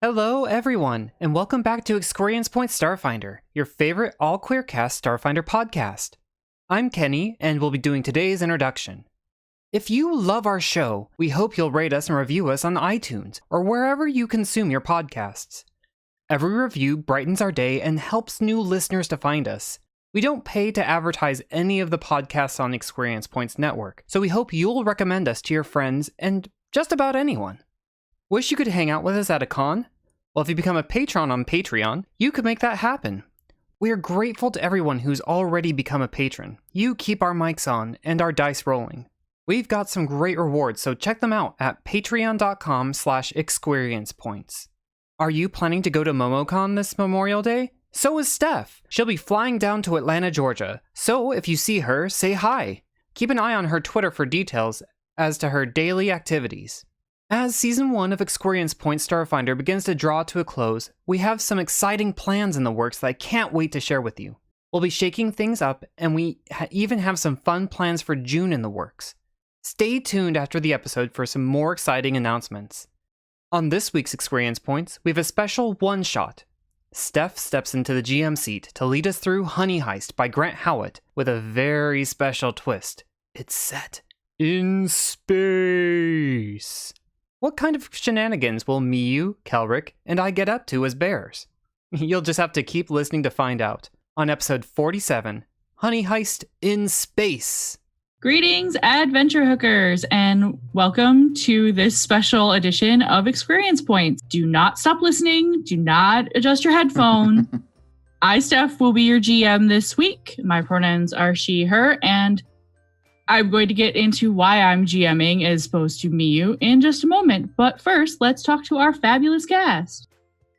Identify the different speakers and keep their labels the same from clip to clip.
Speaker 1: Hello, everyone, and welcome back to ExQueeriencePoints Starfinder, your favorite all-queercast Starfinder podcast. I'm Kenny, and we'll be doing today's introduction. If you love our show, we hope you'll rate us and review us on iTunes or wherever you consume your podcasts. Every review brightens our day and helps new listeners to find us. We don't pay to advertise any of the podcasts on ExQueeriencePoints Network, so we hope you'll recommend us to your friends and just about anyone. Wish you could hang out with us at a con? Well, if you become a patron on Patreon, you could make that happen. We are grateful to everyone who's already become a patron. You keep our mics on and our dice rolling. We've got some great rewards, so check them out at patreon.com/ExQueeriencePoints. Are you planning to go to MomoCon this Memorial Day? So is Steph. She'll be flying down to Atlanta, Georgia. So if you see her, say hi. Keep an eye on her Twitter for details as to her daily activities. As Season 1 of ExQueeriencePoints Starfinder begins to draw to a close, we have some exciting plans in the works that I can't wait to share with you. We'll be shaking things up, and we even have some fun plans for June in the works. Stay tuned after the episode for some more exciting announcements. On this week's Experience Points, we have a special one-shot. Steph steps into the GM seat to lead us through Honey Heist by Grant Howitt with a very special twist. It's set in space. What kind of shenanigans will Miyu, Kelrick, and I get up to as bears? You'll just have to keep listening to find out. On episode 47, Honey Heist in Space.
Speaker 2: Greetings, adventure hookers, and welcome to this special edition of Experience Points. Do not stop listening. Do not adjust your headphone. I, Steph, will be your GM this week. My pronouns are she, her, and I'm going to get into why I'm GMing as opposed to Miyu in just a moment. But first, let's talk to our fabulous cast.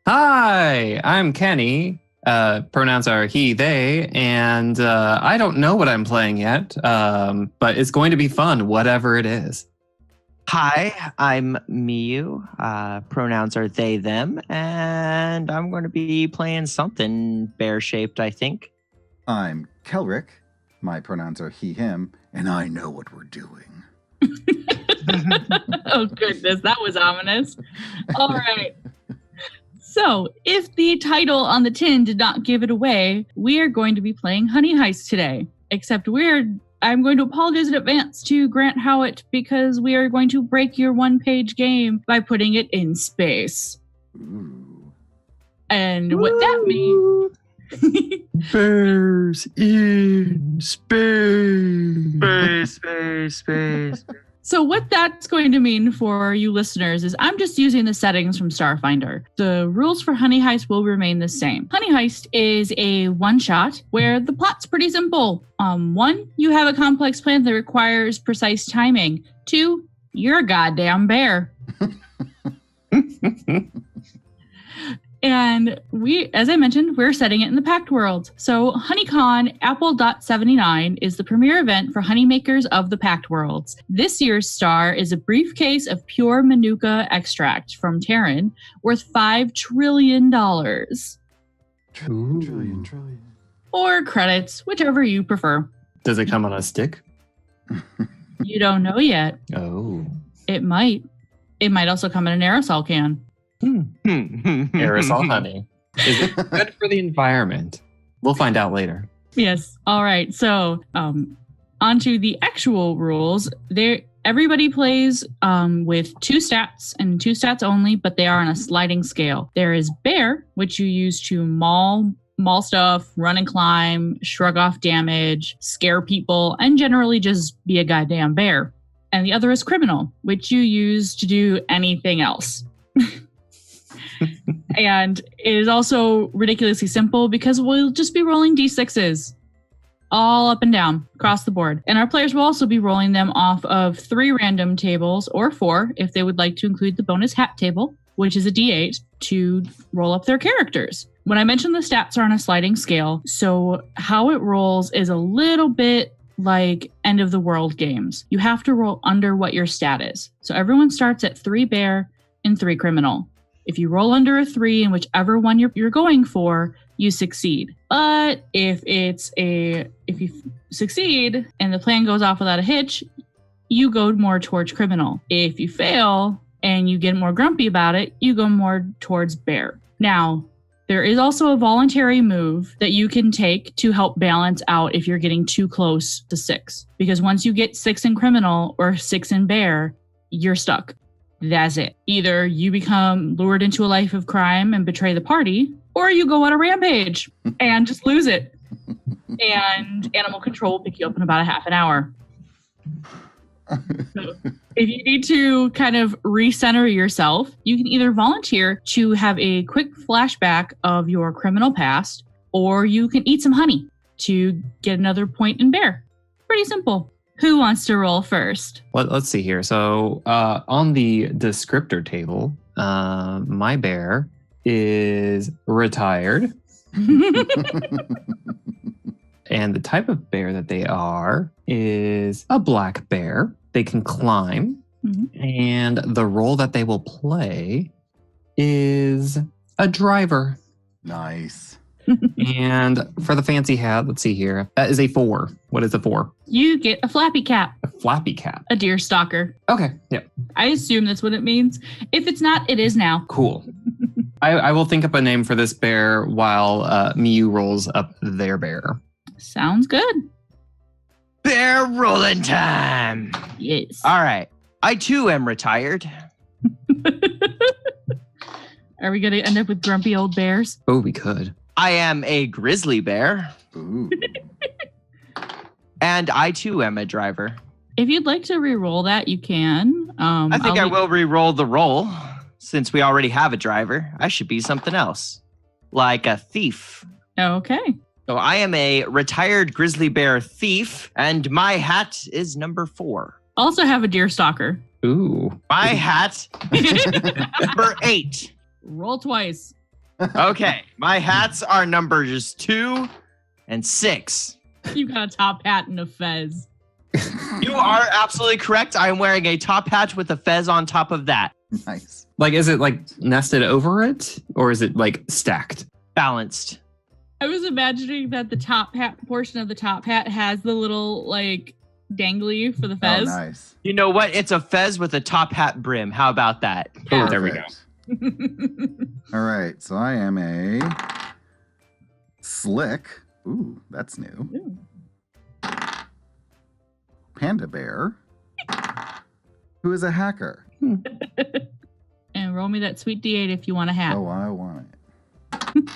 Speaker 3: Hi, I'm Kenny. Pronouns are he, they, and I don't know what I'm playing yet, but it's going to be fun, whatever it is.
Speaker 4: Hi, I'm Miyu. Pronouns are they, them, and I'm going to be playing something bear-shaped, I think.
Speaker 5: I'm Kelrick. My pronouns are he, him, and I know what we're doing.
Speaker 2: Oh, goodness, that was ominous. All right. So, if the title on the tin did not give it away, we are going to be playing Honey Heist today. Except I'm going to apologize in advance to Grant Howitt because we are going to break your one-page game by putting it in space.
Speaker 5: Ooh.
Speaker 2: And what that means...
Speaker 3: Bears in space.
Speaker 4: Space.
Speaker 2: So what that's going to mean for you listeners is I'm just using the settings from Starfinder. The rules for Honey Heist will remain the same. Honey Heist is a one-shot where the plot's pretty simple. 1, you have a complex plan that requires precise timing. 2, you're a goddamn bear. And as I mentioned, we're setting it in the Pact World. So HoneyCon Apple.79 is the premier event for honeymakers of the Pact Worlds. This year's star is a briefcase of pure Manuka extract from Terran worth $5 trillion.
Speaker 5: Trillion.
Speaker 2: Or credits, whichever you prefer.
Speaker 3: Does it come on a stick?
Speaker 2: You don't know yet.
Speaker 3: Oh.
Speaker 2: It might. It might also come in an aerosol can.
Speaker 3: Aerosol honey. Is it good for the environment? We'll find out later.
Speaker 2: Yes. All right. So, onto the actual rules. Everybody plays with 2 stats and 2 stats only, but they are on a sliding scale. There is Bear, which you use to maul stuff, run and climb, shrug off damage, scare people, and generally just be a goddamn bear. And the other is Criminal, which you use to do anything else. And it is also ridiculously simple because we'll just be rolling d6s all up and down across the board. And our players will also be rolling them off of 3 random tables or 4 if they would like to include the bonus hat table, which is a d8 to roll up their characters. When I mentioned the stats are on a sliding scale, so how it rolls is a little bit like end of the world games. You have to roll under what your stat is. So everyone starts at 3 bear and 3 criminal. If you roll under a 3 and whichever one you're going for, you succeed. But if you succeed and the plan goes off without a hitch, you go more towards criminal. If you fail and you get more grumpy about it, you go more towards bear. Now, there is also a voluntary move that you can take to help balance out if you're getting too close to 6. Because once you get 6 in criminal or 6 in bear, you're stuck. That's it. Either you become lured into a life of crime and betray the party, or you go on a rampage and just lose it. And animal control will pick you up in about a half an hour. So if you need to kind of recenter yourself, you can either volunteer to have a quick flashback of your criminal past, or you can eat some honey to get another point in bear. Pretty simple. Who wants to roll first?
Speaker 3: Let's see here. So on the descriptor table, my bear is retired. And the type of bear that they are is a black bear. They can climb. Mm-hmm. And the role that they will play is a driver.
Speaker 5: Nice.
Speaker 3: And for the fancy hat, let's see here. That is a 4. What is a 4?
Speaker 2: You get a flappy cap.
Speaker 3: A flappy cap.
Speaker 2: A deer stalker.
Speaker 3: Okay, yeah.
Speaker 2: I assume that's what it means. If it's not, it is now.
Speaker 3: Cool. I will think up a name for this bear while Miyu rolls up their bear.
Speaker 2: Sounds good.
Speaker 4: Bear rolling time.
Speaker 2: Yes.
Speaker 4: All right. I too am retired.
Speaker 2: Are we going to end up with grumpy old bears?
Speaker 3: Oh, we could.
Speaker 4: I am a grizzly bear.
Speaker 5: Ooh.
Speaker 4: And I too am a driver.
Speaker 2: If you'd like to re-roll that, you can.
Speaker 4: I think I will re-roll the roll. Since we already have a driver, I should be something else. Like a thief.
Speaker 2: Okay.
Speaker 4: So I am a retired grizzly bear thief, and my hat is number 4.
Speaker 2: Also have a deer stalker.
Speaker 3: Ooh.
Speaker 4: My hat is number 8.
Speaker 2: Roll twice.
Speaker 4: Okay, my hats are numbers 2 and 6.
Speaker 2: You got a top hat and a fez.
Speaker 4: You are absolutely correct. I am wearing a top hat with a fez on top of that.
Speaker 5: Nice.
Speaker 3: Like, is it like nested over it, or is it like stacked?
Speaker 4: Balanced.
Speaker 2: I was imagining that the top hat portion of the top hat has the little like dangly for the fez.
Speaker 5: Oh, nice.
Speaker 4: You know what? It's a fez with a top hat brim. How about that?
Speaker 3: Oh, there we go.
Speaker 5: All right, so I am a slick. Ooh, that's new.
Speaker 2: Ooh.
Speaker 5: Panda bear, who is a hacker.
Speaker 2: And roll me that sweet D8 if you want a hat.
Speaker 5: Oh, I want it.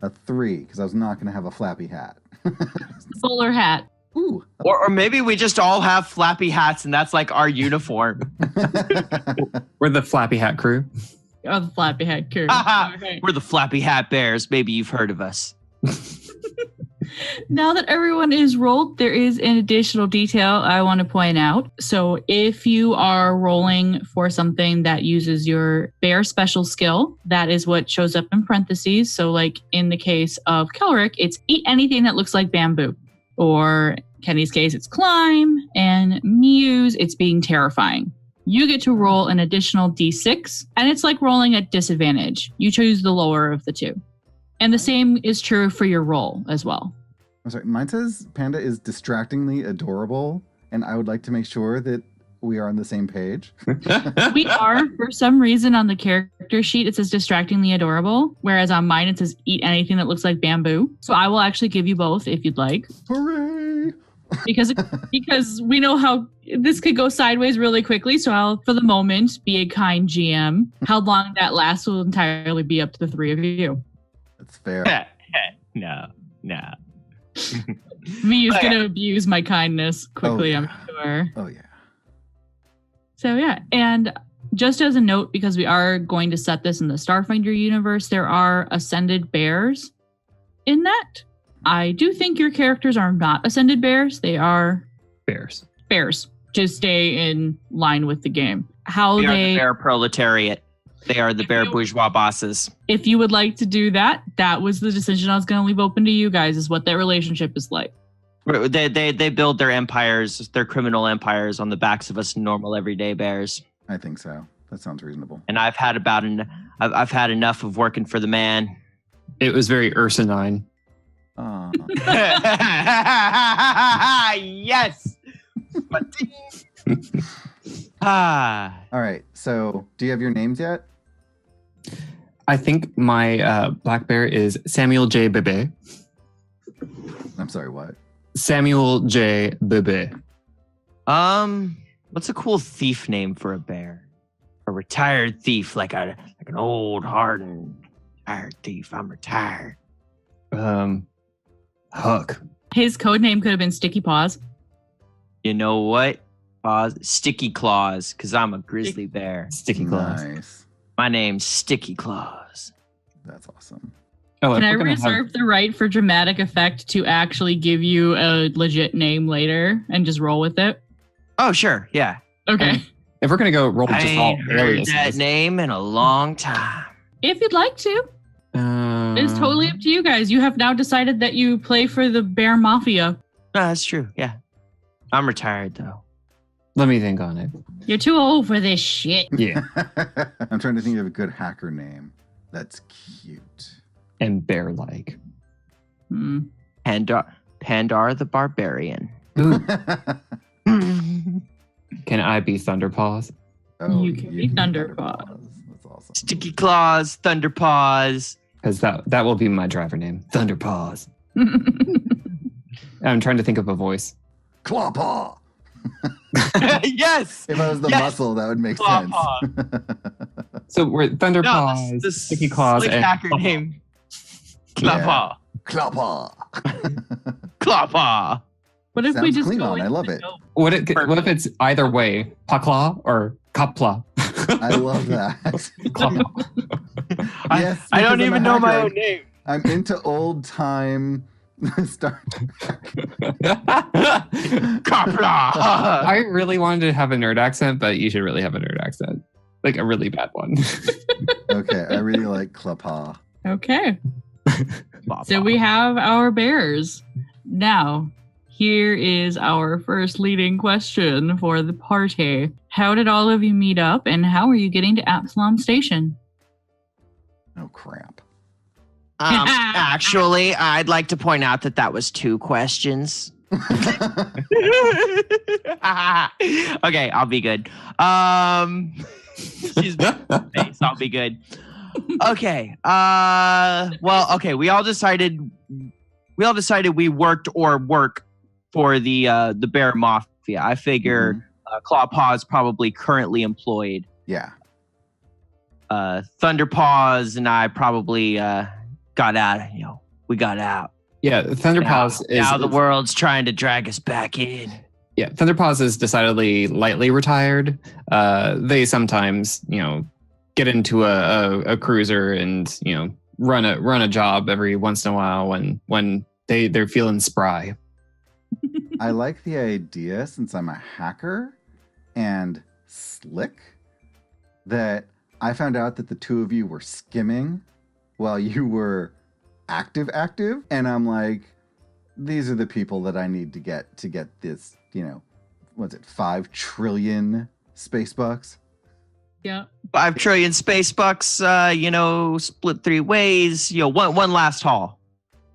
Speaker 5: A 3, because I was not going to have a flappy hat.
Speaker 2: Bowler hat.
Speaker 5: Ooh.
Speaker 4: Or maybe we just all have flappy hats and that's like our uniform.
Speaker 3: We're the Flappy Hat crew.
Speaker 2: Oh, the flappy hat crew.
Speaker 4: Okay. We're the Flappy Hat Bears. Maybe you've heard of us.
Speaker 2: Now that everyone is rolled, there is an additional detail I want to point out. So if you are rolling for something that uses your bear special skill, that is what shows up in parentheses. So like in the case of Kelrick, it's eat anything that looks like bamboo. Or Kenny's case, it's climb. And Miyu's, it's being terrifying. You get to roll an additional d6, and it's like rolling at disadvantage. You choose the lower of the two. And the same is true for your roll as well.
Speaker 5: I'm sorry, mine says Panda is distractingly adorable, and I would like to make sure that we are on the same page.
Speaker 2: We are, for some reason, on the character sheet, it says distractingly adorable, whereas on mine, it says eat anything that looks like bamboo. So I will actually give you both if you'd like.
Speaker 5: Hooray!
Speaker 2: Because we know how this could go sideways really quickly. So I'll, for the moment, be a kind GM. How long that lasts will entirely be up to the three of you.
Speaker 5: That's fair.
Speaker 4: No.
Speaker 2: Miyu's going to abuse my kindness quickly,
Speaker 5: yeah.
Speaker 2: I'm sure.
Speaker 5: Oh, yeah.
Speaker 2: So yeah, and just as a note, because we are going to set this in the Starfinder universe, there are ascended bears in that. I do think your characters are not ascended bears. They are
Speaker 3: Bears.
Speaker 2: To stay in line with the game.
Speaker 4: They are the bear proletariat. They are the bear bourgeois bosses.
Speaker 2: If you would like to do that, that was the decision I was going to leave open to you guys, is what that relationship is like.
Speaker 4: They build their empires, their criminal empires, on the backs of us normal everyday bears.
Speaker 5: I think so. That sounds reasonable.
Speaker 4: And I've had I've had enough of working for the man.
Speaker 3: It was very Ursinine.
Speaker 4: Yes. Ah.
Speaker 5: All right. So, do you have your names yet?
Speaker 3: I think my black bear is Samuel J. Bebe.
Speaker 5: I'm sorry, what?
Speaker 3: Samuel J. Bebe.
Speaker 4: What's a cool thief name for a bear? A retired thief, like an old hardened retired thief. I'm retired.
Speaker 3: Hook.
Speaker 2: His code name could have been Sticky Paws.
Speaker 4: You know what? Sticky Claws, because I'm a grizzly bear.
Speaker 3: Sticky claws.
Speaker 5: Nice.
Speaker 4: My name's Sticky Claws.
Speaker 5: That's awesome.
Speaker 3: Oh,
Speaker 2: Can
Speaker 3: if
Speaker 2: I
Speaker 3: we're gonna
Speaker 2: reserve the right for dramatic effect to actually give you a legit name later and just roll with it?
Speaker 4: Oh, sure. Yeah.
Speaker 2: Okay.
Speaker 3: If we're gonna go roll
Speaker 4: I
Speaker 3: just all
Speaker 4: ain't heard
Speaker 3: aliases.
Speaker 4: that name in a long time.
Speaker 2: If you'd like to. It's totally up to you guys. You have now decided that you play for the Bear Mafia.
Speaker 4: No, that's true. Yeah. I'm retired, though.
Speaker 3: Let me think on it.
Speaker 2: You're too old for this shit.
Speaker 3: Yeah.
Speaker 5: I'm trying to think of a good hacker name. That's cute.
Speaker 3: And bear-like.
Speaker 2: Hmm.
Speaker 4: Pandar the Barbarian.
Speaker 3: Ooh. Can I be Thunderpaws?
Speaker 2: You can be Thunderpaws.
Speaker 5: That's awesome.
Speaker 4: Sticky Claws, Thunder Paws.
Speaker 3: Because that will be my driver name. Thunderpaws. I'm trying to think of a voice.
Speaker 5: Clawpaw.
Speaker 4: Yes.
Speaker 5: If I was the
Speaker 4: Yes!
Speaker 5: muscle, that would make
Speaker 4: Clawpaw.
Speaker 5: sense.
Speaker 3: So we're
Speaker 4: No,
Speaker 3: Thunderpaws,
Speaker 4: the
Speaker 3: Sticky Claws,
Speaker 4: slick
Speaker 3: and
Speaker 4: hacker name. Clawpaw.
Speaker 5: Clawpaw.
Speaker 4: Clawpaw.
Speaker 2: What if we
Speaker 5: Sounds
Speaker 2: just go
Speaker 5: Klingon. I
Speaker 2: into
Speaker 5: love
Speaker 2: the
Speaker 5: it.
Speaker 2: note?
Speaker 3: What if it's either way? Pakla or Kapla?
Speaker 5: I love that. Yes,
Speaker 4: I don't
Speaker 5: because I'm
Speaker 4: even
Speaker 5: a
Speaker 4: know my
Speaker 5: hacker.
Speaker 4: own name.
Speaker 5: I'm into old time Star Trek.
Speaker 4: Kapla.
Speaker 3: I really wanted to have a nerd accent, but you should really have a nerd accent. Like a really bad one.
Speaker 5: Okay, I really like Clawpaw.
Speaker 2: Okay. So we have our bears. Now, here is our first leading question for the party. How did all of you meet up, and how are you getting to Absalom Station?
Speaker 5: Oh crap.
Speaker 4: Actually, I'd like to point out that was 2 questions. Okay, I'll be good. She's face. I'll be good. Okay. We all decided we work for the Bear Mafia. I figure Clawpaw is probably currently employed.
Speaker 5: Yeah.
Speaker 4: Thunderpaws and I probably got out. We got out.
Speaker 3: Yeah, Thunderpaws is
Speaker 4: now the world's trying to drag us back in.
Speaker 3: Yeah, Thunderpaws is decidedly lightly retired. They sometimes, get into a cruiser and run a job every once in a while when they're feeling spry.
Speaker 5: I like the idea, since I'm a hacker and slick, that I found out that the two of you were skimming while you were active, and I'm like, these are the people that I need to get this, what's it, 5 trillion space bucks?
Speaker 2: Yeah.
Speaker 4: 5 trillion space bucks, split 3 ways, one last haul.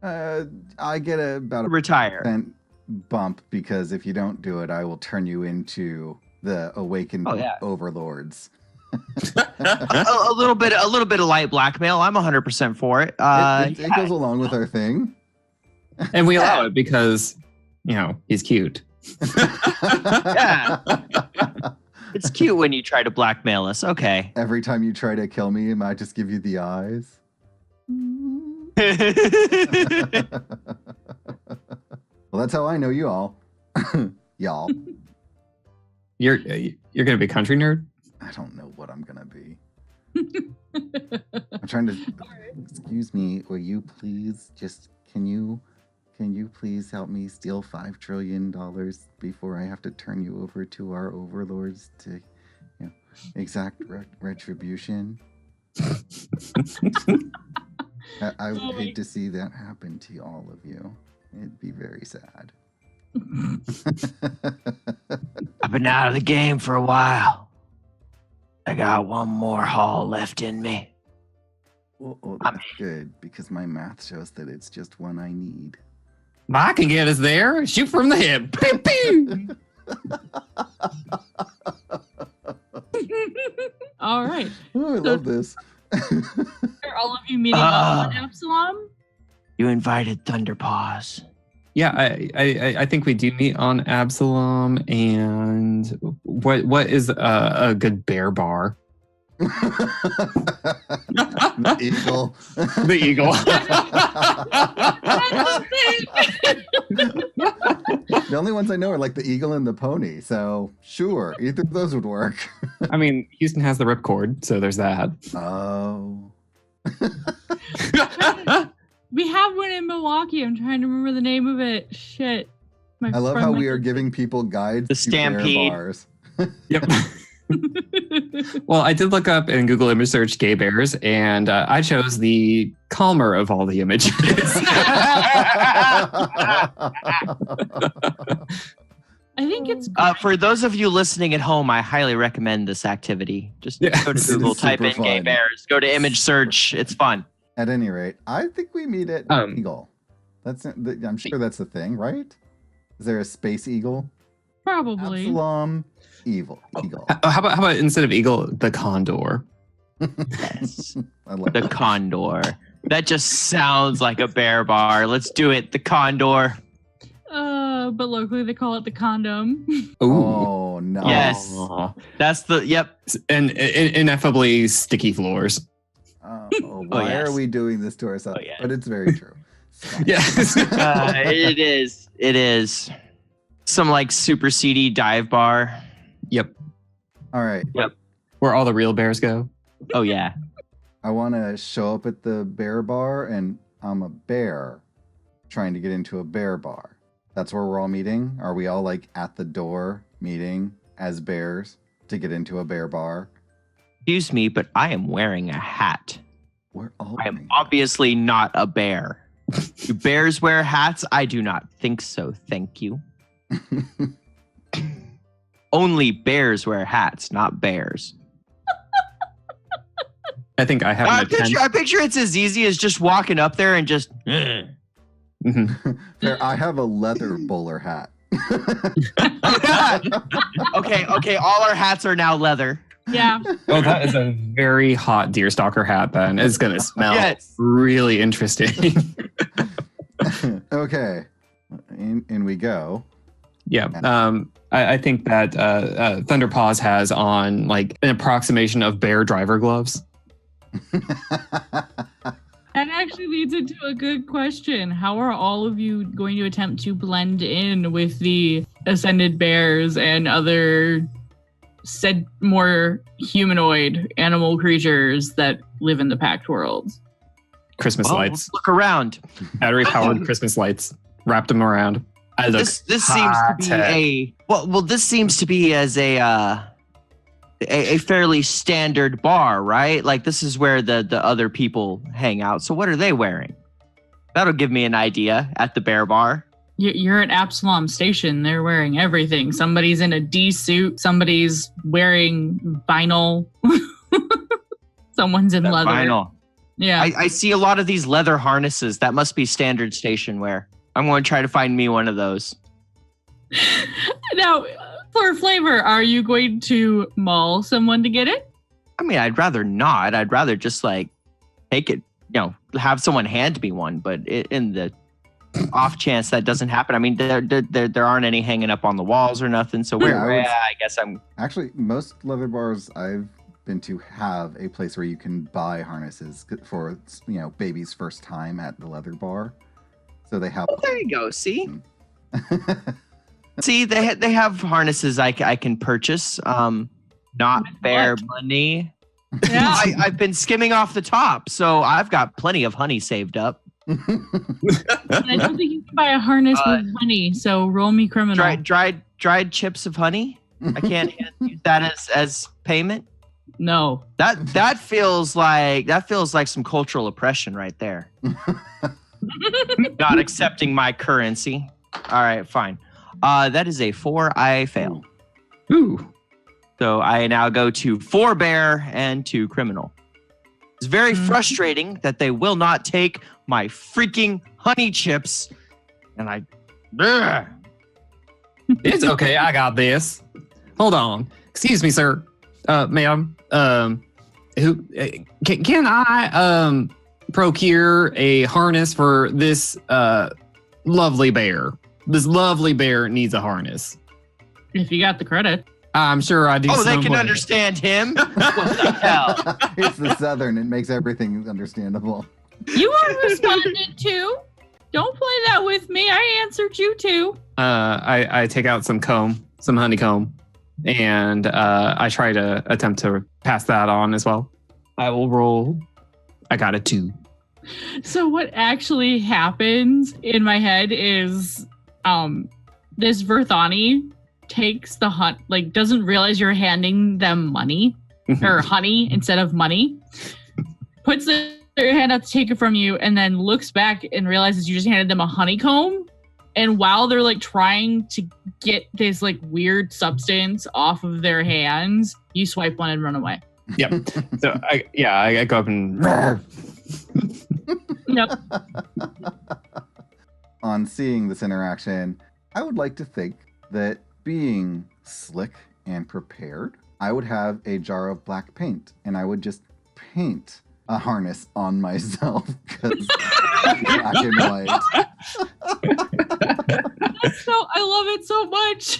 Speaker 5: I get about a
Speaker 4: Retire.
Speaker 5: % bump, because if you don't do it, I will turn you into the awakened overlords.
Speaker 4: a little bit of light blackmail. I'm 100% for it.
Speaker 5: It goes along with our thing.
Speaker 3: And we allow it because, he's cute.
Speaker 4: Yeah. It's cute when you try to blackmail us. Okay.
Speaker 5: Every time you try to kill me, I just give you the eyes. Well, that's how I know you all. Y'all.
Speaker 3: You're gonna be a country nerd?
Speaker 5: I don't know what I'm gonna be. I'm trying to. Excuse me. Will you please can you please help me steal $5 trillion before I have to turn you over to our overlords to exact retribution? I would hate to see that happen to all of you. It'd be very sad.
Speaker 4: I've been out of the game for a while. I got one more haul left in me.
Speaker 5: Well, that's good, because my math shows that it's just one I need.
Speaker 3: I can get us there. Shoot from the hip. Pew, pew.
Speaker 2: All right.
Speaker 5: Oh, I love this.
Speaker 2: Are all of you meeting up on Absalom?
Speaker 4: You invited Thunderpaws.
Speaker 3: Yeah, I think we do meet on Absalom. And what is a good bear bar?
Speaker 5: The eagle.
Speaker 3: The eagle.
Speaker 5: The only ones I know are like the eagle and the pony. So sure, either of those would work.
Speaker 3: I mean, Houston has the ripcord, so there's that.
Speaker 5: Oh.
Speaker 2: We have one in Milwaukee. I'm trying to remember the name of it. Shit.
Speaker 5: I love how we are giving people guides
Speaker 4: The
Speaker 5: to bear
Speaker 4: Stampede.
Speaker 5: bars.
Speaker 3: Yep. Well, I did look up in Google image search gay bears, and I chose the calmer of all the images.
Speaker 2: I think it's
Speaker 4: For those of you listening at home, I highly recommend this activity. Just
Speaker 3: Yeah.
Speaker 4: go to Google,
Speaker 5: It's
Speaker 4: type in
Speaker 5: super
Speaker 4: gay
Speaker 5: fun.
Speaker 4: bears, go to image search. It's fun.
Speaker 5: At any rate, I think we meet at eagle. I'm sure that's the thing, right? Is there a space eagle?
Speaker 2: probably.
Speaker 5: Absalom, eagle.
Speaker 3: How about instead of eagle, the condor?
Speaker 4: Yes.
Speaker 5: I love
Speaker 4: The
Speaker 5: that.
Speaker 4: condor. That just sounds like a bear bar. Let's do it. The condor.
Speaker 2: But locally they call it the condom.
Speaker 3: Ooh.
Speaker 5: Oh no!
Speaker 4: Yes.
Speaker 3: Aw.
Speaker 4: That's the, yep.
Speaker 3: And ineffably sticky floors.
Speaker 5: Why
Speaker 4: yes.
Speaker 5: are we doing this to ourselves?
Speaker 4: Oh, yeah.
Speaker 5: But it's very true. It's fine.
Speaker 3: Yes.
Speaker 4: It is. It is. Some like super seedy dive bar.
Speaker 3: Yep.
Speaker 5: All right.
Speaker 3: Where all the real bears go.
Speaker 4: Oh, yeah.
Speaker 5: I want to show up at the bear bar, and I'm a bear trying to get into a bear bar. That's where we're all meeting. Are we all like at the door meeting as bears to get into a bear bar?
Speaker 4: Excuse me, but I am wearing a hat.
Speaker 5: We're all.
Speaker 4: I am
Speaker 5: wearing
Speaker 4: obviously not a bear. Do bears wear hats? I do not think so. Thank you. Only bears wear hats, not bears.
Speaker 3: I think I have an attention.
Speaker 4: I picture it's as easy as just walking up there and just.
Speaker 3: Mhm.
Speaker 5: Fair, I have a leather bowler hat.
Speaker 4: Okay. All our hats are now leather.
Speaker 2: Yeah.
Speaker 3: Oh, that is a very hot deerstalker hat. Then it's gonna smell
Speaker 4: Yes.
Speaker 3: really interesting.
Speaker 5: Okay, in we go.
Speaker 3: Yeah. I think that Thunderpaws has on like an approximation of bear driver gloves.
Speaker 2: That actually leads into a good question. How are all of you going to attempt to blend in with the ascended bears and other said more humanoid animal creatures that live in the packed world?
Speaker 3: Christmas
Speaker 4: Well,
Speaker 3: lights,
Speaker 4: let's look around.
Speaker 3: battery powered Christmas lights. Wrapped them around. I look
Speaker 4: This seems to be
Speaker 3: high-tech.
Speaker 4: this seems to be as a fairly standard bar, right? Like this is where the other people hang out. So what are they wearing? That'll give me an idea at the bear bar.
Speaker 2: You're at Absalom Station. They're wearing everything. Somebody's in a D suit. Somebody's wearing vinyl. Someone's in
Speaker 4: That
Speaker 2: leather.
Speaker 4: vinyl.
Speaker 2: Yeah.
Speaker 4: I see a lot of these leather harnesses. That must be standard station wear. I'm going to try to find me one of those.
Speaker 2: Now, for flavor, are you going to maul someone to get it?
Speaker 4: I mean, I'd rather not. I'd rather just like take it, have someone hand me one. But in the off chance that doesn't happen, I mean, there aren't any hanging up on the walls or nothing. So
Speaker 5: Yeah,
Speaker 4: I guess I'm.
Speaker 5: Actually, most leather bars I've been to have a place where you can buy harnesses for baby's first time at the leather bar. So they have.
Speaker 4: Oh, there you go. See. See, they have harnesses I can purchase. Not fair money.
Speaker 2: Yeah.
Speaker 4: I've been skimming off the top, so I've got plenty of honey saved up.
Speaker 2: I don't think you can buy a harness with honey, so roll me criminal.
Speaker 4: Dried chips of honey. I can't use that as payment.
Speaker 2: No.
Speaker 4: That feels like some cultural oppression right there. Not accepting my currency. All right, fine. That is a 4. I fail.
Speaker 3: Ooh.
Speaker 4: So I now go to 4 bear and 2 criminal. It's very frustrating that they will not take my freaking honey chips. And
Speaker 3: It's okay. I got this. Hold on. Excuse me, sir. Ma'am, who can I procure a harness for this lovely bear? This lovely bear needs a harness.
Speaker 2: If you got the credit.
Speaker 3: I'm sure I do.
Speaker 4: Oh, they can
Speaker 3: somewhere.
Speaker 4: understand him? What the hell?
Speaker 5: It's the Southern. It makes everything understandable.
Speaker 2: You are responded to. Don't play that with me. I answered you too.
Speaker 3: I take out some honeycomb, and I try to attempt to pass that on as well. I will roll. I got a 2.
Speaker 2: So what actually happens in my head is this Verthani takes the hunt, like doesn't realize you're handing them money or honey instead of money, puts their hand up to take it from you, and then looks back and realizes you just handed them a honeycomb. And while they're like trying to get this like weird substance off of their hands, you swipe one and run away.
Speaker 3: Yep. So I go up and.
Speaker 2: Yep.
Speaker 5: On seeing this interaction, I would like to think that being slick and prepared, I would have a jar of black paint and I would just paint a harness on myself because black and white.
Speaker 2: So I love it so much.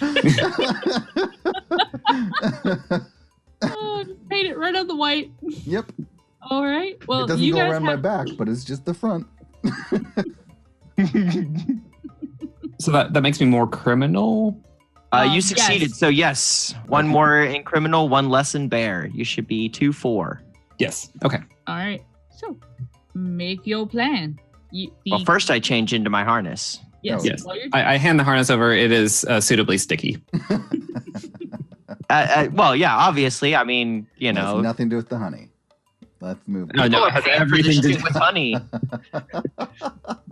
Speaker 2: Just paint it right on the white.
Speaker 5: Yep.
Speaker 2: All right. Well,
Speaker 5: it doesn't
Speaker 2: you
Speaker 5: go
Speaker 2: guys
Speaker 5: around my back, but it's just the front.
Speaker 3: So that makes me more criminal.
Speaker 4: You succeeded,
Speaker 2: yes.
Speaker 4: so yes. One more in criminal, one less in bear. You should be 2-4.
Speaker 3: Yes. Okay.
Speaker 2: All right. So make your plan.
Speaker 4: Well, first I change into my harness.
Speaker 2: Yes.
Speaker 3: Yes.
Speaker 2: While you're
Speaker 3: I hand the harness over. It is suitably sticky.
Speaker 4: Well, yeah, obviously. I mean, you know.
Speaker 5: Has nothing to do with the honey. Let's move on.
Speaker 3: No, it has everything to do
Speaker 4: with honey.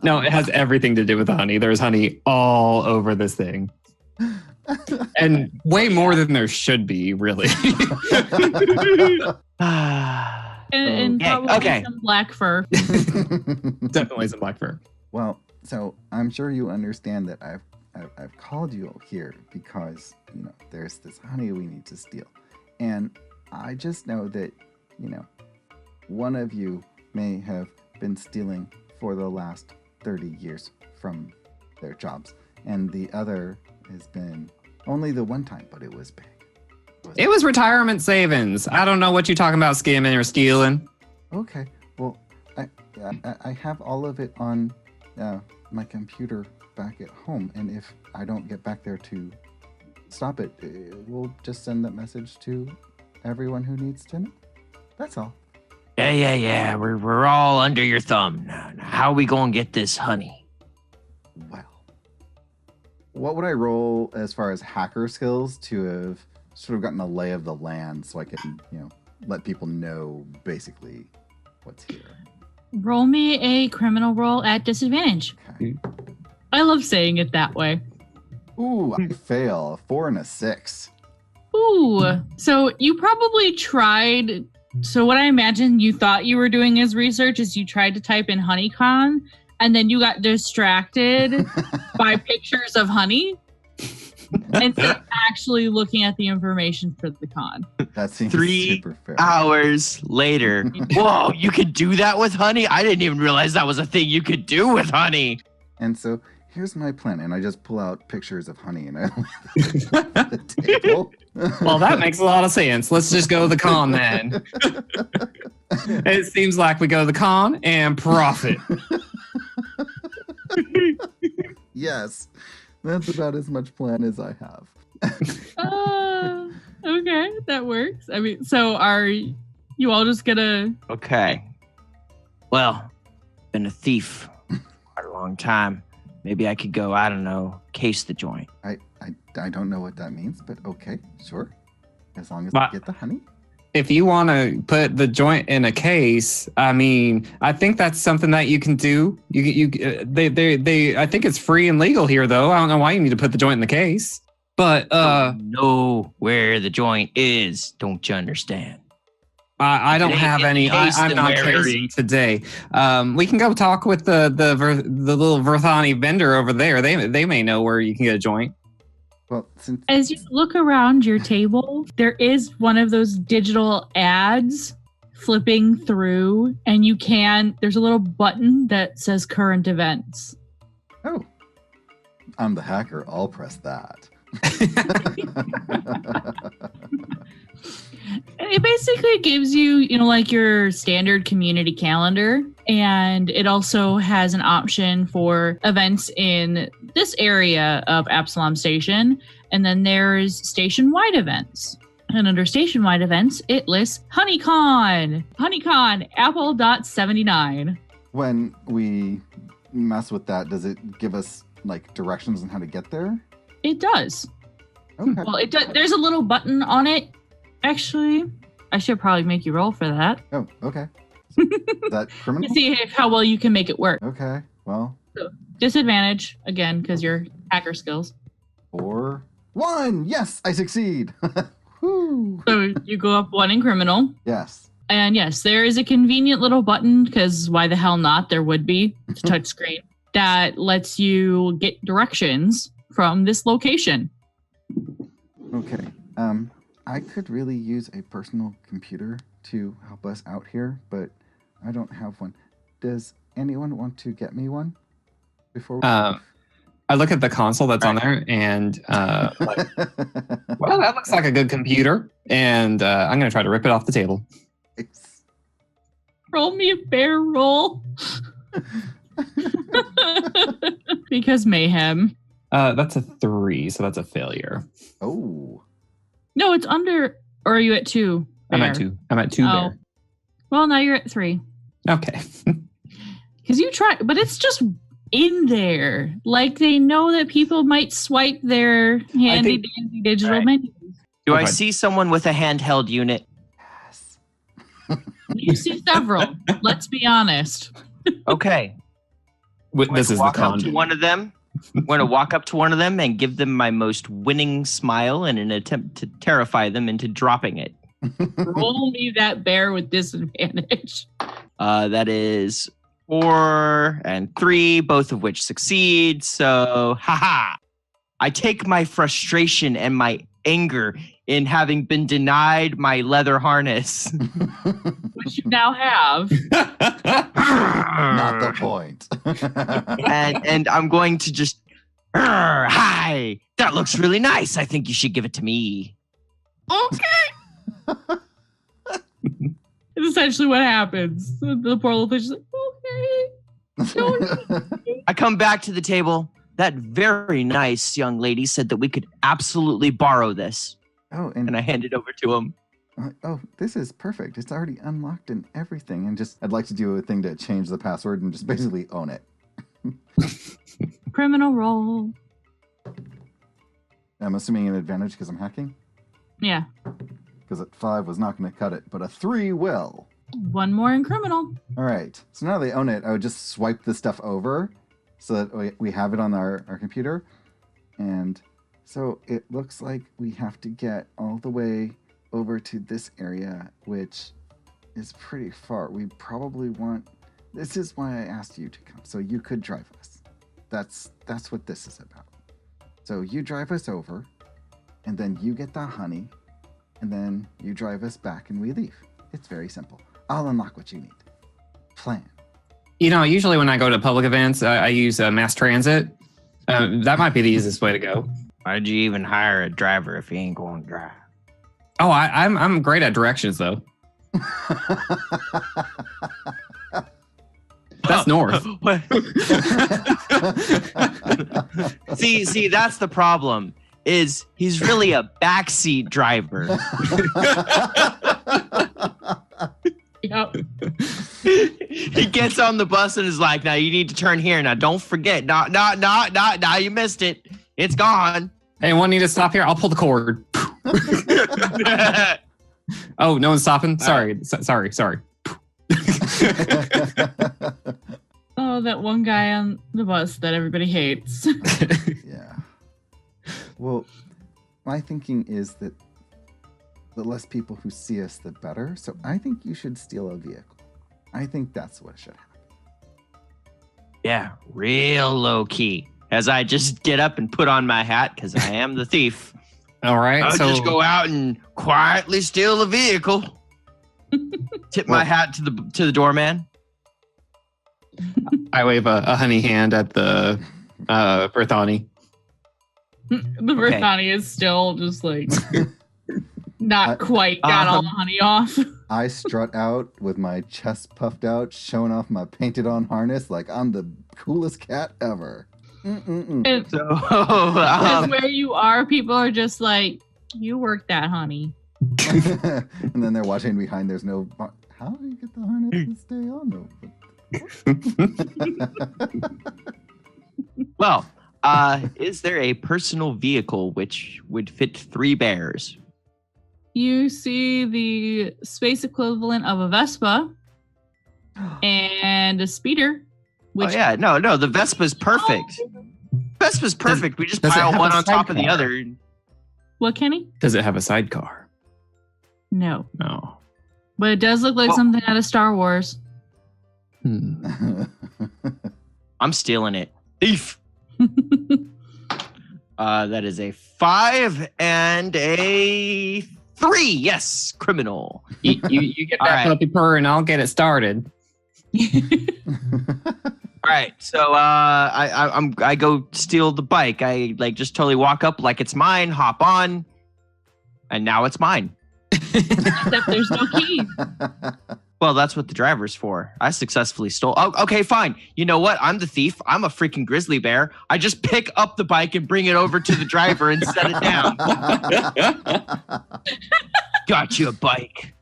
Speaker 3: No, it has everything to do with the honey. There's honey all over this thing. And way more than there should be, really.
Speaker 2: and probably some black fur.
Speaker 3: Definitely some black fur.
Speaker 5: Well, so I'm sure you understand that I've called you here because, you know, there's this honey we need to steal. And I just know that, you know, one of you may have been stealing for the last 30 years from their jobs. And the other has been only the one time, but it was big.
Speaker 3: It was retirement savings. I don't know what you're talking about skimming or stealing.
Speaker 5: Okay. Well, I have all of it on my computer back at home. And if I don't get back there to stop it, we'll just send that message to everyone who needs to know. That's all.
Speaker 4: Yeah. We're all under your thumb. Now, how are we going to get this honey?
Speaker 5: Well, what would I roll as far as hacker skills to have sort of gotten a lay of the land so I can, you know, let people know basically what's here?
Speaker 2: Roll me a criminal roll at disadvantage.
Speaker 5: Okay.
Speaker 2: I love saying it that way.
Speaker 5: Ooh, I fail. A 4 and a 6.
Speaker 2: Ooh. So you probably tried. So what I imagine you thought you were doing as research is you tried to type in honeycon and then you got distracted by pictures of honey instead of actually looking at the information for the con.
Speaker 5: That seems
Speaker 4: 3
Speaker 5: super fair.
Speaker 4: hours later. Whoa, you could do that with honey? I didn't even realize that was a thing you could do with honey.
Speaker 5: And so here's my plan. And I just pull out pictures of honey and I lay them on the table.
Speaker 3: Well, that makes a lot of sense. Let's just go the con then. It seems like we go the con and profit.
Speaker 5: Yes, that's about as much plan as I have.
Speaker 2: Okay, that works. I mean, so are you all just gonna...
Speaker 4: Okay. Well, been a thief quite a long time. Maybe I could go, I don't know, case the joint.
Speaker 5: I don't know what that means, but okay, sure. As long as I get the honey.
Speaker 3: If you want to put the joint in a case, I mean, I think that's something that you can do. I think it's free and legal here, though. I don't know why you need to put the joint in the case. But
Speaker 4: know where the joint is. Don't you understand?
Speaker 3: I don't have any. I'm not carrying today. We can go talk with the little Verthani vendor over there. They may know where you can get a joint.
Speaker 5: Well, since
Speaker 2: As you look around your table, there is one of those digital ads flipping through, and there's a little button that says current events.
Speaker 5: oh, I'm the hacker. I'll press that.
Speaker 2: It basically gives you, like your standard community calendar, and it also has an option for events in this area of Absalom Station, and then there's station-wide events. And under station-wide events, it lists HoneyCon Apple.79.
Speaker 5: When we mess with that, does it give us like directions on how to get there?
Speaker 2: It does.
Speaker 5: Okay.
Speaker 2: Well, there's a little button on it. Actually, I should probably make you roll for that.
Speaker 5: Oh, okay. Is that criminal?
Speaker 2: To see how well you can make it work.
Speaker 5: Okay. Well,
Speaker 2: Disadvantage, again, because your hacker skills.
Speaker 5: 4, 1. Yes, I succeed. Woo.
Speaker 2: So you go up 1 in criminal.
Speaker 5: Yes.
Speaker 2: And yes, there is a convenient little button, because why the hell not? There would be. It's a touch screen that lets you get directions from this location.
Speaker 5: Okay. I could really use a personal computer to help us out here, but I don't have one. Does anyone want to get me one before we
Speaker 3: I look at the console that's on there, and like, well, that looks like a good computer, and I'm going to try to rip it off the table.
Speaker 2: Roll me a bear roll. Because mayhem.
Speaker 3: That's a 3, so that's a failure.
Speaker 5: Oh.
Speaker 2: No, it's under. Or are you at 2?
Speaker 3: I'm
Speaker 2: bear?
Speaker 3: at 2. I'm at 2
Speaker 2: Oh.
Speaker 3: bear.
Speaker 2: Well, now you're at 3.
Speaker 3: Okay.
Speaker 2: Because you try, but it's just in there. Like they know that people might swipe their handy dandy digital
Speaker 4: Right.
Speaker 2: menus.
Speaker 4: Do I
Speaker 3: Okay.
Speaker 4: see someone with a handheld unit?
Speaker 5: Yes.
Speaker 2: You see several. Let's be honest.
Speaker 4: Okay.
Speaker 3: This is the
Speaker 4: walk up
Speaker 3: con.
Speaker 4: to one of them. I'm going to walk up to one of them and give them my most winning smile in an attempt to terrify them into dropping it.
Speaker 2: Roll me that bear with disadvantage.
Speaker 4: That is 4 and 3, both of which succeed. So, haha. I take my frustration and my anger in having been denied my leather harness.
Speaker 2: Which you now have.
Speaker 5: Not the point.
Speaker 4: and I'm going to just, hi, that looks really nice. I think you should give it to me.
Speaker 2: Okay. It's essentially what happens. The poor little fish is like, okay.
Speaker 4: I come back to the table. That very nice young lady said that we could absolutely borrow this.
Speaker 5: Oh,
Speaker 4: And I hand it over to him.
Speaker 5: oh, this is perfect. It's already unlocked and everything. And I'd like to do a thing to change the password and just basically own it.
Speaker 2: Criminal roll.
Speaker 5: I'm assuming an advantage because I'm hacking.
Speaker 2: Yeah.
Speaker 5: Because at 5 was not going to cut it, but a 3 will.
Speaker 2: 1 more in criminal.
Speaker 5: All right. So now they own it. I would just swipe the stuff over so that we have it on our computer. And so it looks like we have to get all the way over to this area, which is pretty far. We probably want... This is why I asked you to come, so you could drive us. That's what this is about. So you drive us over, and then you get the honey, and then you drive us back and we leave. It's very simple. I'll unlock what you need. Plan.
Speaker 3: You know, usually when I go to public events, I use mass transit. That might be the easiest way to go.
Speaker 4: Why'd you even hire a driver if he ain't going to drive?
Speaker 3: Oh, I'm great at directions, though. That's north.
Speaker 4: What? see, that's the problem. Is he's really a backseat driver.
Speaker 2: Yep.
Speaker 4: He gets on the bus and is like, "Now you need to turn here. Now don't forget. No, you missed it. It's gone."
Speaker 3: Hey, one need to stop here. I'll pull the cord. Oh, no one's stopping. Sorry.
Speaker 2: Oh, that one guy on the bus that everybody hates.
Speaker 5: Yeah. Well, my thinking is that the less people who see us, the better. So I think you should steal a vehicle. I think that's what should happen.
Speaker 4: Yeah, real low key. as I just get up and put on my hat because I am the thief.
Speaker 3: All right.
Speaker 4: I'll just go out and quietly steal a vehicle. Tip my hat to the doorman.
Speaker 3: I wave a honey hand at the Berthani.
Speaker 2: The Berthani is still just like not quite got all the honey off.
Speaker 5: I strut out with my chest puffed out, showing off my painted on harness like I'm the coolest cat ever.
Speaker 2: And
Speaker 4: So,
Speaker 2: where you are, people are just like, you work that, honey.
Speaker 5: And then they're watching behind. There's no. How do you get the harness to stay on?
Speaker 4: well, is there a personal vehicle which would fit 3 bears?
Speaker 2: You see the space equivalent of a Vespa and a speeder. Which
Speaker 4: no, the Vespa's perfect. Vespa's perfect. We just
Speaker 3: does it
Speaker 4: pile
Speaker 3: have
Speaker 4: one
Speaker 3: a
Speaker 4: on top of the
Speaker 3: sidecar?
Speaker 4: other.
Speaker 2: What, Kenny?
Speaker 3: Does it have a sidecar?
Speaker 2: No.
Speaker 3: No.
Speaker 2: But it does look like something out of Star Wars.
Speaker 5: Oh.
Speaker 4: I'm stealing it. Thief. That is a 5 and a 3. Yes, criminal.
Speaker 3: You get
Speaker 4: All
Speaker 3: that
Speaker 4: right.
Speaker 3: puppy purr and I'll get it started.
Speaker 4: All right, so I go steal the bike. I just totally walk up like it's mine, hop on, and now it's mine.
Speaker 2: Except there's no key.
Speaker 4: Well, that's what the driver's for. I successfully stole. Oh, okay, fine. You know what? I'm the thief. I'm a freaking grizzly bear. I just pick up the bike and bring it over to the driver and set it down. Got you a bike.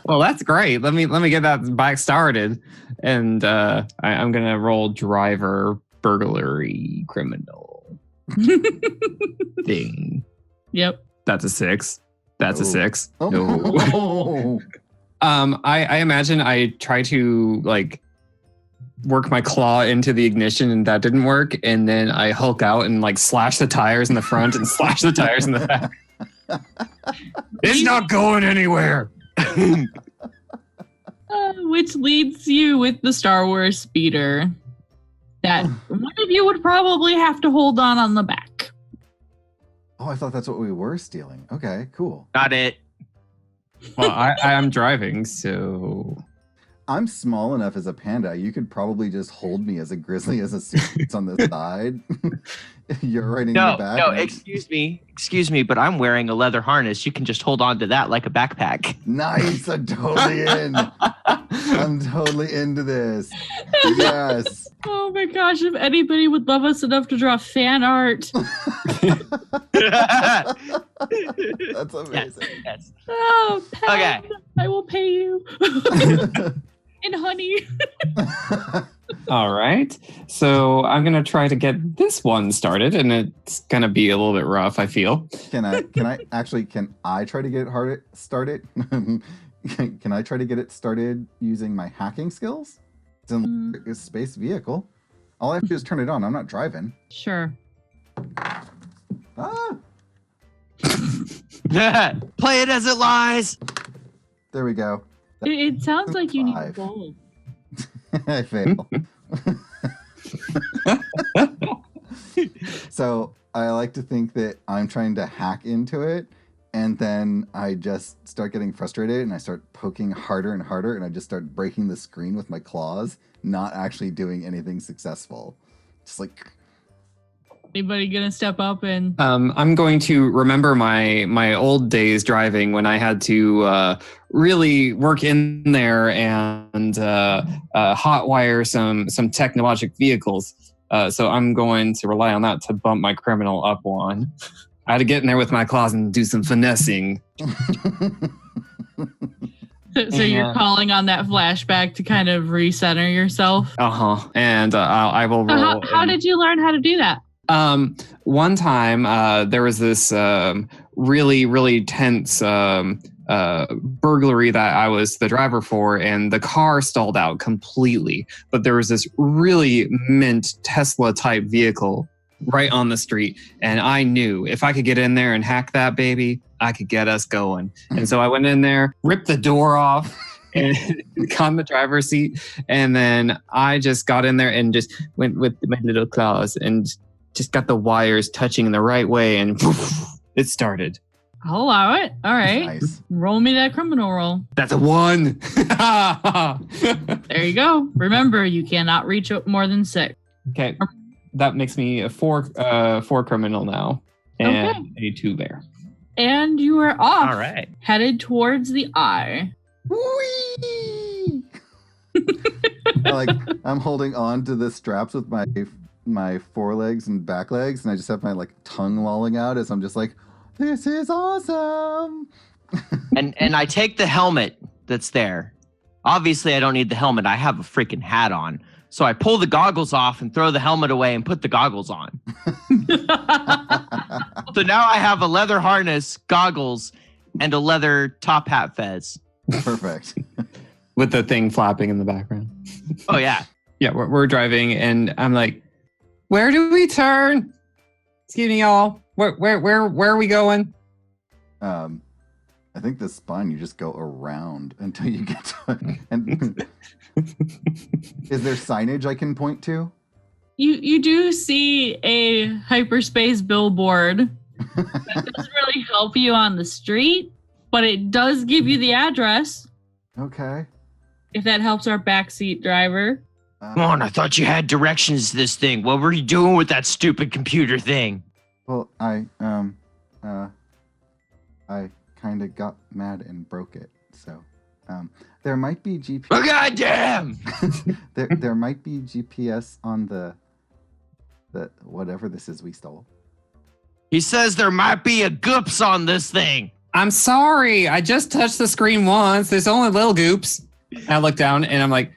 Speaker 3: Well, that's great. Let me get that bike started, and I'm gonna roll driver burglary criminal. Ding.
Speaker 2: Yep.
Speaker 3: That's a 6. That's a 6.
Speaker 5: Oh.
Speaker 3: No. I imagine I try to work my claw into the ignition and that didn't work, and then I hulk out and slash the tires in the front and slash the tires in the back. It's not going anywhere.
Speaker 2: Which leads you with the Star Wars speeder that one of you would probably have to hold on the back.
Speaker 5: Oh, I thought that's what we were stealing. Okay, cool.
Speaker 4: Got it.
Speaker 3: Well, I am driving, so
Speaker 5: I'm small enough as a panda. You could probably just hold me as a grizzly as a suit on the side. You're right in the back.
Speaker 4: No, excuse me, but I'm wearing a leather harness. You can just hold on to that like a backpack.
Speaker 5: Nice. I'm totally in. I'm totally into this. Yes.
Speaker 2: Oh my gosh, if anybody would love us enough to draw fan art.
Speaker 5: That's amazing.
Speaker 4: Yes.
Speaker 2: Oh, Pat,
Speaker 4: Okay.
Speaker 2: I will pay you. In honey.
Speaker 3: all right. So I'm gonna try to get this one started, and it's gonna be a little bit rough, I feel.
Speaker 5: Can I try to get it started? Can I try to get it started using my hacking skills? It's in a space vehicle. All I have to do is turn it on. I'm not driving.
Speaker 2: Sure.
Speaker 5: Ah,
Speaker 4: Play it as it lies.
Speaker 5: there we go.
Speaker 2: It sounds like you need a
Speaker 5: 5.
Speaker 2: bowl.
Speaker 5: I fail. So I like to think that I'm trying to hack into it, and then I just start getting frustrated and I start poking harder and harder, and I just start breaking the screen with my claws, not actually doing anything successful. Just like,
Speaker 2: Anybody gonna step up and
Speaker 3: I'm going to remember my old days driving when I had to really work in there and hotwire some technologic vehicles. So I'm going to rely on that to bump my criminal up one. I had to get in there with my claws and do some finessing.
Speaker 2: so you're calling on that flashback to kind of recenter yourself?
Speaker 3: And I will roll.
Speaker 2: How did you learn how to do that?
Speaker 3: One time there was this really, really tense burglary that I was the driver for, and the car stalled out completely. But there was this really mint Tesla type vehicle right on the street, and I knew if I could get in there and hack that baby, I could get us going. And so I went in there, ripped the door off, and got in the driver's seat. And then I just got in there and just went with my little claws and just got the wires touching in the right way. And it started.
Speaker 2: I'll allow it. All right.
Speaker 5: Nice.
Speaker 2: Roll me that criminal roll.
Speaker 3: That's a 1.
Speaker 2: There you go. Remember, you cannot reach more than 6.
Speaker 3: Okay. That makes me a 4 criminal now. And a 2 bear.
Speaker 2: And you are off.
Speaker 4: All right.
Speaker 2: Headed towards the eye.
Speaker 5: Whee! I'm holding on to the straps with my forelegs and back legs, and I just have my tongue lolling out as I'm just like, this is awesome.
Speaker 4: And I take the helmet that's there. Obviously, I don't need the helmet. I have a freaking hat on. So I pull the goggles off and throw the helmet away and put the goggles on. So now I have a leather harness, goggles, and a leather top hat fez.
Speaker 5: Perfect.
Speaker 3: With the thing flapping in the background.
Speaker 4: Oh, yeah.
Speaker 3: Yeah, we're driving, and I'm like, where do we turn? Excuse me, y'all. Where are we going?
Speaker 5: I think the spine, you just go around until you get to it. And is there signage I can point to?
Speaker 2: You do see a hyperspace billboard that doesn't really help you on the street, but it does give you the address.
Speaker 5: Okay.
Speaker 2: If that helps our backseat driver.
Speaker 4: Come on, I thought you had directions to this thing. What were you doing with that stupid computer thing?
Speaker 5: Well, I kind of got mad and broke it. So, there might be GPS.
Speaker 4: Oh, goddamn!
Speaker 5: there might be GPS on the whatever this is we stole.
Speaker 4: He says there might be a goops on this thing.
Speaker 3: I'm sorry. I just touched the screen once. There's only little goops. And I look down and I'm like,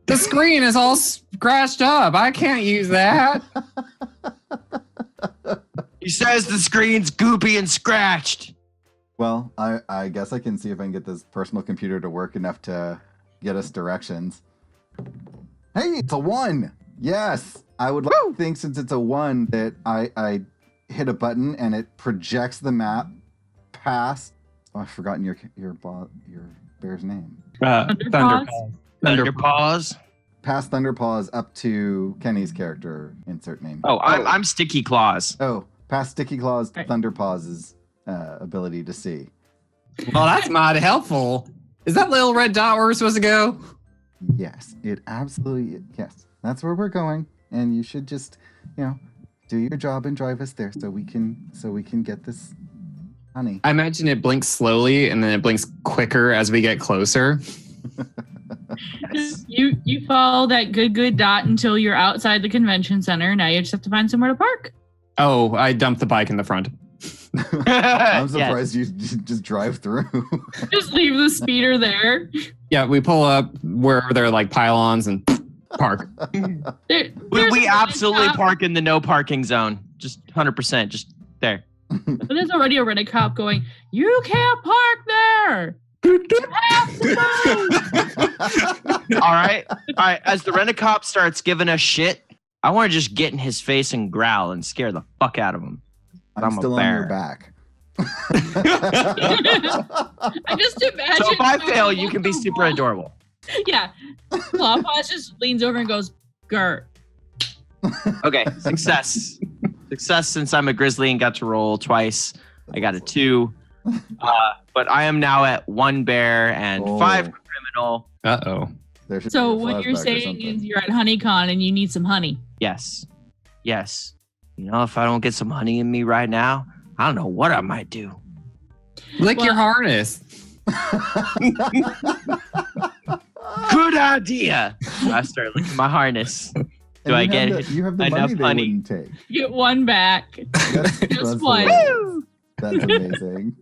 Speaker 3: the screen is all scratched up. I can't use that.
Speaker 4: He says the screen's goopy and scratched.
Speaker 5: Well, I guess I can see if I can get this personal computer to work enough to get us directions. Hey, it's a 1. Yes. I would like to think, since it's a 1, that I hit a button and it projects the map past. Oh, I've forgotten your bear's name.
Speaker 4: Thunderpaws.
Speaker 5: Past Thunderpaws up to Kenny's character. Insert name.
Speaker 4: Oh, I'm Sticky Claws.
Speaker 5: Oh, past Sticky Claws to Thunderpaws' ability to see.
Speaker 3: Well, that's mighty helpful. Is that little red dot where we're supposed to go?
Speaker 5: Yes, it absolutely. Yes, that's where we're going, and you should just, do your job and drive us there so we can get this honey.
Speaker 3: I imagine it blinks slowly and then it blinks quicker as we get closer.
Speaker 4: Yes.
Speaker 2: You follow that good dot until you're outside the convention center. Now you just have to find somewhere to park.
Speaker 3: Oh, I dumped the bike in the front.
Speaker 5: I'm surprised you just drive through.
Speaker 2: Just leave the speeder there.
Speaker 3: Yeah, we pull up where there are like pylons and park.
Speaker 4: We absolutely park in the no parking zone. Just 100%. Just there.
Speaker 2: But there's already a Reddit cop going, you can't park there. You have to move.
Speaker 4: All right. As the rent-a-cop starts giving us shit, I want to just get in his face and growl and scare the fuck out of him.
Speaker 5: I'm still on your back.
Speaker 2: I just imagine.
Speaker 4: So if I fail, you can be super adorable.
Speaker 2: Yeah. Clawpaws just leans over and goes, Gert.
Speaker 4: Okay, success. Success since I'm a grizzly and got to roll twice. I got a 2. But I am now at 1 bear and 5 criminal.
Speaker 3: Uh-oh.
Speaker 2: So what you're saying is you're at HoneyCon and you need some honey.
Speaker 4: Yes. Yes. If I don't get some honey in me right now, I don't know what I might do.
Speaker 3: Lick your harness.
Speaker 4: Good idea. I start licking my harness. Do I get enough honey?
Speaker 5: Take.
Speaker 2: You get 1 back. Just 1.
Speaker 5: That's amazing.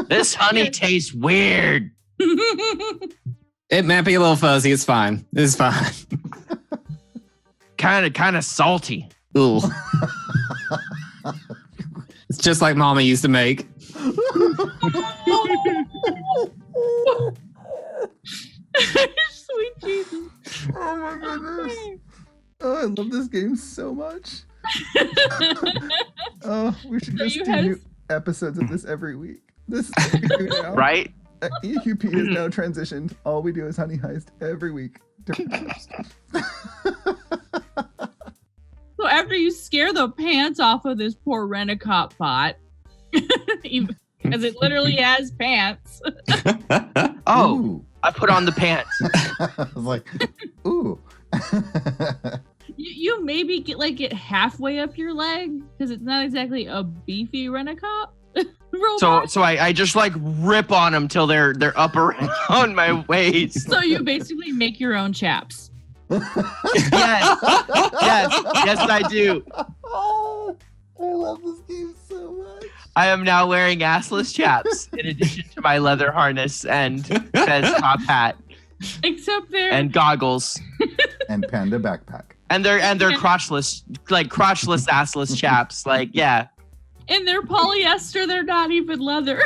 Speaker 4: This honey tastes weird.
Speaker 3: It might be a little fuzzy. It's fine. It's fine.
Speaker 4: Kind of salty.
Speaker 3: Ooh. It's just like Mama used to make.
Speaker 2: Sweet Jesus.
Speaker 5: Oh my goodness. Oh, I love this game so much. Oh, we should just do new episodes of this every week. This is
Speaker 4: right?
Speaker 5: EQP is now transitioned. All we do is Honey Heist every week.
Speaker 2: So after you scare the pants off of this poor Rent-A-Cop bot, because it literally has pants.
Speaker 4: Oh,
Speaker 5: Ooh.
Speaker 4: I put on the pants.
Speaker 5: I was like, ooh.
Speaker 2: You maybe get halfway up your leg because it's not exactly a beefy Rent-A-Cop robot.
Speaker 4: So I just like rip on them till they're up around my waist.
Speaker 2: So you basically make your own chaps.
Speaker 4: Yes, I do.
Speaker 5: Oh, I love this game so much.
Speaker 4: I am now wearing assless chaps in addition to my leather harness and Fez top hat
Speaker 2: Except they're
Speaker 4: and goggles.
Speaker 5: And Panda backpack.
Speaker 4: And they're crotchless, like crotchless assless chaps. Like, yeah.
Speaker 2: and they're polyester. They're not even leather.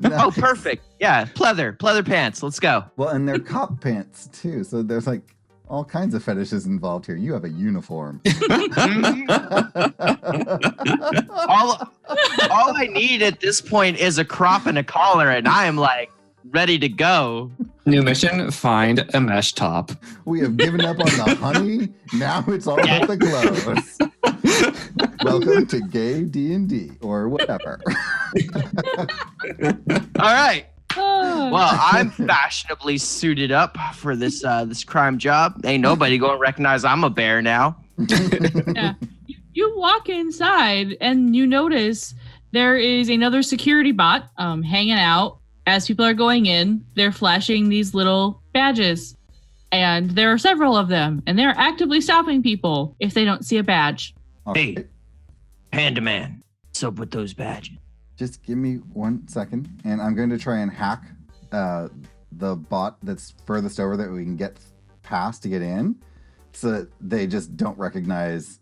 Speaker 4: Oh, perfect. Yeah, pleather pants. Let's go.
Speaker 5: Well, and they're cop pants too. So there's like all kinds of fetishes involved here. You have a uniform.
Speaker 4: all I need at this point is a crop and a collar, and I am like ready to go.
Speaker 3: New mission, find a mesh top.
Speaker 5: We have given up on the honey. Now it's all about the clothes. Welcome to gay D&D or whatever.
Speaker 4: All right.
Speaker 2: Oh.
Speaker 4: Well, I'm fashionably suited up for this crime job. Ain't nobody gonna recognize I'm a bear now.
Speaker 2: Yeah. You walk inside and you notice there is another security bot hanging out. As people are going in, they're flashing these little badges. And there are several of them. And they're actively stopping people if they don't see a badge.
Speaker 4: Hey.
Speaker 5: Okay.
Speaker 4: Panda Man, what's up with those badges?
Speaker 5: Just give me 1 second, and I'm going to try and hack the bot that's furthest over that we can get past to get in, so that they just don't recognize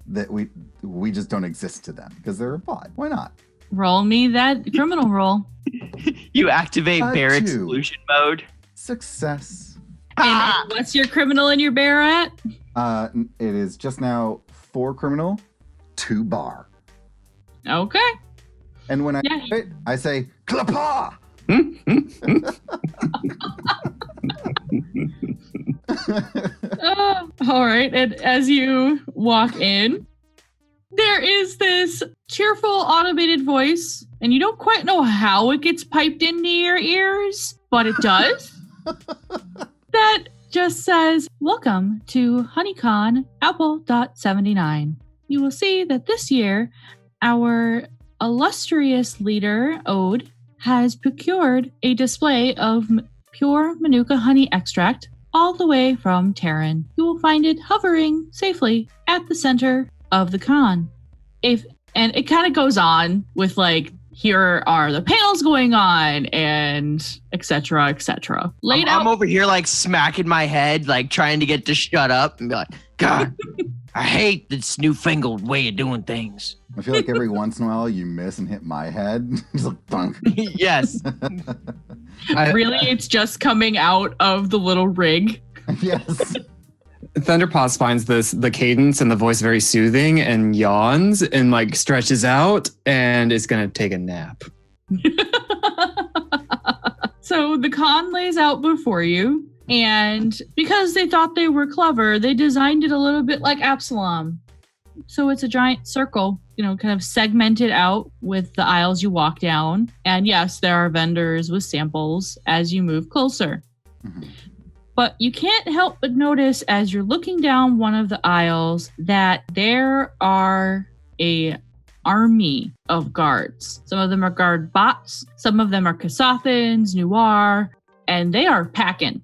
Speaker 5: that we just don't exist to them because they're a bot. Why not?
Speaker 2: Roll me that criminal roll.
Speaker 4: You activate bear
Speaker 5: 2.
Speaker 4: exclusion mode.
Speaker 5: Success.
Speaker 2: And what's your criminal and your bear at?
Speaker 5: It is just now 4 criminal, 2 bar.
Speaker 2: Okay.
Speaker 5: And when I
Speaker 2: Yeah.
Speaker 5: do it, I say, Klapa!
Speaker 2: All right. And as you walk in, there is this cheerful automated voice, and you don't quite know how it gets piped into your ears, but it does. That just says, "Welcome to HoneyCon Apple.79. You will see that this year, our illustrious leader, Ode, has procured a display of pure Manuka honey extract all the way from Terran. You will find it hovering safely at the center of the con." And it kind of goes on with like, here are the panels going on and etc. etc.
Speaker 4: I'm over here like smacking my head, like trying to get to shut up and be like, God, I hate this newfangled way of doing things.
Speaker 5: I feel like every once in a while you miss and hit my head. It's like, thunk.
Speaker 4: Yes.
Speaker 2: Really, it's just coming out of the little rig.
Speaker 5: Yes.
Speaker 3: Thunderpaws finds the cadence and the voice very soothing and yawns and like stretches out and is gonna take a nap.
Speaker 2: So the con lays out before you, and because they thought they were clever, they designed it a little bit like Absalom. So it's a giant circle, kind of segmented out with the aisles you walk down. And yes, there are vendors with samples as you move closer.
Speaker 5: Mm-hmm.
Speaker 2: But you can't help but notice as you're looking down one of the aisles that there are a army of guards. Some of them are guard bots, some of them are Kasathans, Noir, and they are packing.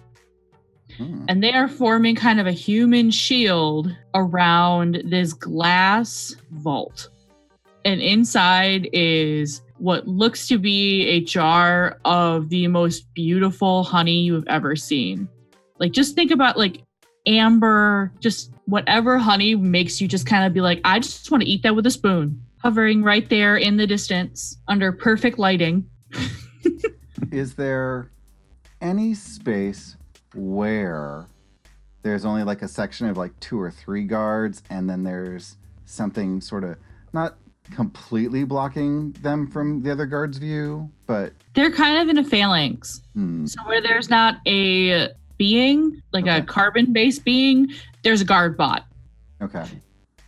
Speaker 2: And they are forming kind of a human shield around this glass vault. And inside is what looks to be a jar of the most beautiful honey you have ever seen. Like, just think about like amber, just whatever honey makes you just kind of be like, I just want to eat that with a spoon. Hovering right there in the distance under perfect lighting.
Speaker 5: Is there any space where there's only like a section of like 2 or 3 guards and then there's something sort of not completely blocking them from the other guard's view, but
Speaker 2: They're kind of in a phalanx. So where there's not a being, like a carbon-based being, there's a guard bot.
Speaker 5: Okay.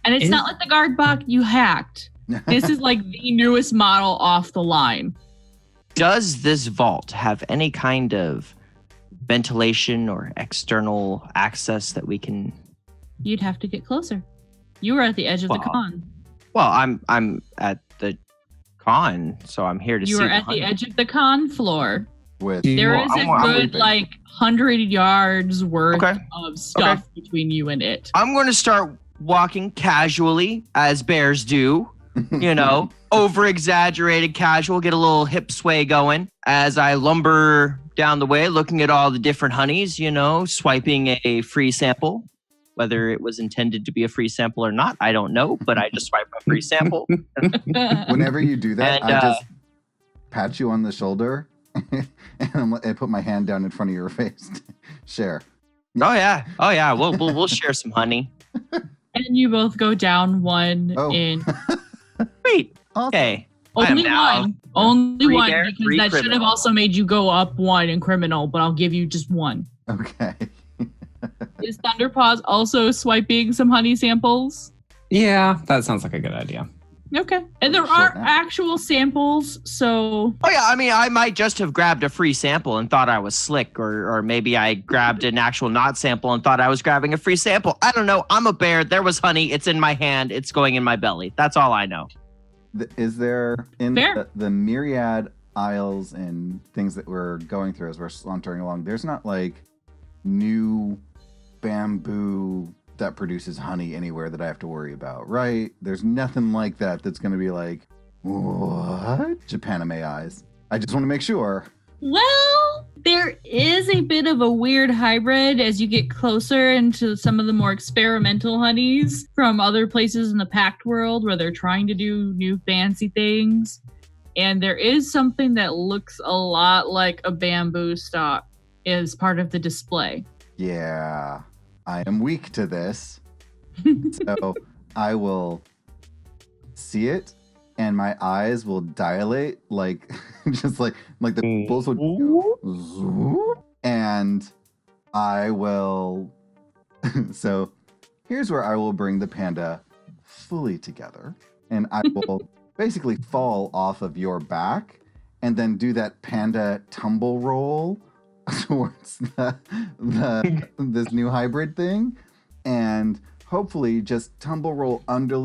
Speaker 2: And it's not like the guard bot you hacked. This is like the newest model off the line.
Speaker 4: Does this vault have any kind of ventilation or external access that we can?
Speaker 2: You'd have to get closer. You were at the edge of the con.
Speaker 4: Well, I'm at the con, so I'm here to see.
Speaker 2: You were at the edge of the con floor.
Speaker 5: With
Speaker 2: There is a good, like, 100 yards worth
Speaker 4: Okay.
Speaker 2: of stuff between you and it.
Speaker 4: I'm going to start walking casually, as bears do. You know, over-exaggerated casual, get a little hip sway going as I lumber down the way, looking at all the different honeys, you know, swiping a free sample. Whether it was intended to be a free sample or not, I don't know, but I just swipe a free sample.
Speaker 5: Whenever you do that,
Speaker 4: And,
Speaker 5: I just pat you on the shoulder and I put my hand down in front of your face. Share.
Speaker 4: Oh yeah, we'll share some honey.
Speaker 2: And you both go down one
Speaker 5: Oh.
Speaker 2: in...
Speaker 4: Sweet.
Speaker 5: Awesome.
Speaker 4: Okay. I am
Speaker 2: Only
Speaker 4: now
Speaker 2: one. Only
Speaker 4: free
Speaker 2: one,
Speaker 4: bear,
Speaker 2: because
Speaker 4: free
Speaker 2: that should have
Speaker 4: criminal.
Speaker 2: also made you go up one in criminal, but I'll give you just one.
Speaker 5: Okay.
Speaker 2: Is Thunderpaws also swiping some honey samples?
Speaker 3: Yeah, that sounds like a good idea.
Speaker 2: Okay. And there
Speaker 5: Short
Speaker 2: are
Speaker 5: nap.
Speaker 2: actual samples, so...
Speaker 4: Oh yeah, I mean, I might just have grabbed a free sample and thought I was slick, or maybe I grabbed an actual not sample and thought I was grabbing a free sample. I don't know. I'm a bear. There was honey. It's in my hand. It's going in my belly. That's all I know.
Speaker 5: Is there in
Speaker 2: Fair.
Speaker 5: the myriad aisles and things that we're going through as we're sauntering along, there's not like new bamboo that produces honey anywhere that I have to worry about, right? There's nothing like that that's going to be like, what? Japanime eyes. I just want to make sure.
Speaker 2: Well, there is a bit of a weird hybrid as you get closer into some of the more experimental honeys from other places in the packed world where they're trying to do new fancy things. And there is something that looks a lot like a bamboo stalk as part of the display.
Speaker 5: Yeah, I am weak to this. So I will see it and my eyes will dilate like just like the bulls would go zoop, and I will so here's where I will bring the panda fully together and I will basically fall off of your back and then do that panda tumble roll towards this new hybrid thing, and hopefully just tumble roll under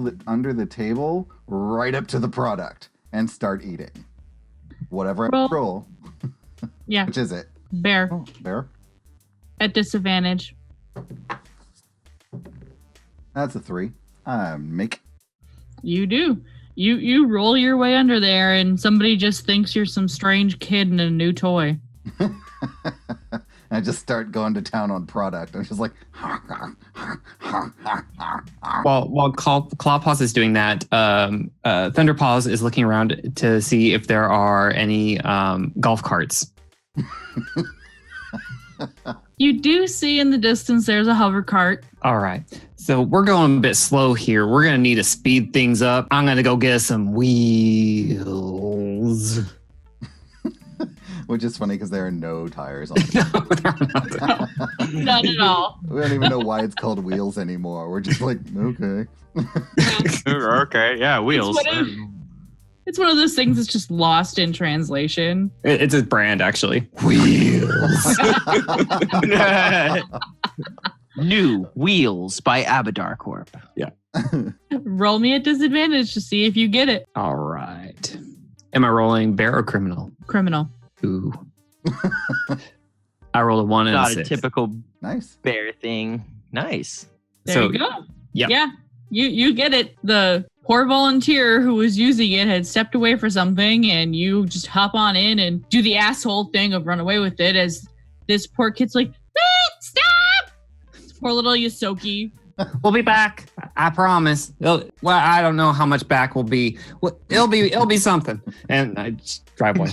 Speaker 5: the table right up to the product and start eating whatever I roll.
Speaker 2: Yeah.
Speaker 5: Which is it?
Speaker 2: Bear.
Speaker 5: Oh, bear.
Speaker 2: At disadvantage.
Speaker 5: That's a 3. Make.
Speaker 2: You do. You roll your way under there and somebody just thinks you're some strange kid in a new toy.
Speaker 5: I just start going to town on product. I'm just like,
Speaker 3: While Clawpaws is doing that, Thunderpaws is looking around to see if there are any golf carts.
Speaker 2: You do see in the distance there's a hover cart.
Speaker 3: All right. So we're going a bit slow here. We're going to need to speed things up. I'm going to go get some wheels.
Speaker 5: which is funny because there are no tires on it.
Speaker 2: Not at all.
Speaker 5: We don't even know why it's called wheels anymore. We're just like, okay.
Speaker 4: Okay, yeah, wheels.
Speaker 2: It's one of those things that's just lost in translation.
Speaker 3: It's a brand, actually. Wheels.
Speaker 4: New Wheels by Abadar Corp.
Speaker 3: Yeah.
Speaker 2: Roll me at disadvantage to see if you get it.
Speaker 3: All right. Am I rolling bear or criminal?
Speaker 2: Criminal.
Speaker 3: Ooh. I rolled a 1 and
Speaker 4: Not
Speaker 3: a
Speaker 4: a
Speaker 3: 6.
Speaker 5: Nice.
Speaker 4: bear thing. Nice.
Speaker 2: There you go.
Speaker 3: Yep.
Speaker 2: Yeah. You get it. The poor volunteer who was using it had stepped away for something, and you just hop on in and do the asshole thing of run away with it as this poor kid's like, stop! Poor little Yosoki.
Speaker 3: We'll be back. I promise. Well, I don't know how much back will be. Well, it'll be something. And I just drive away.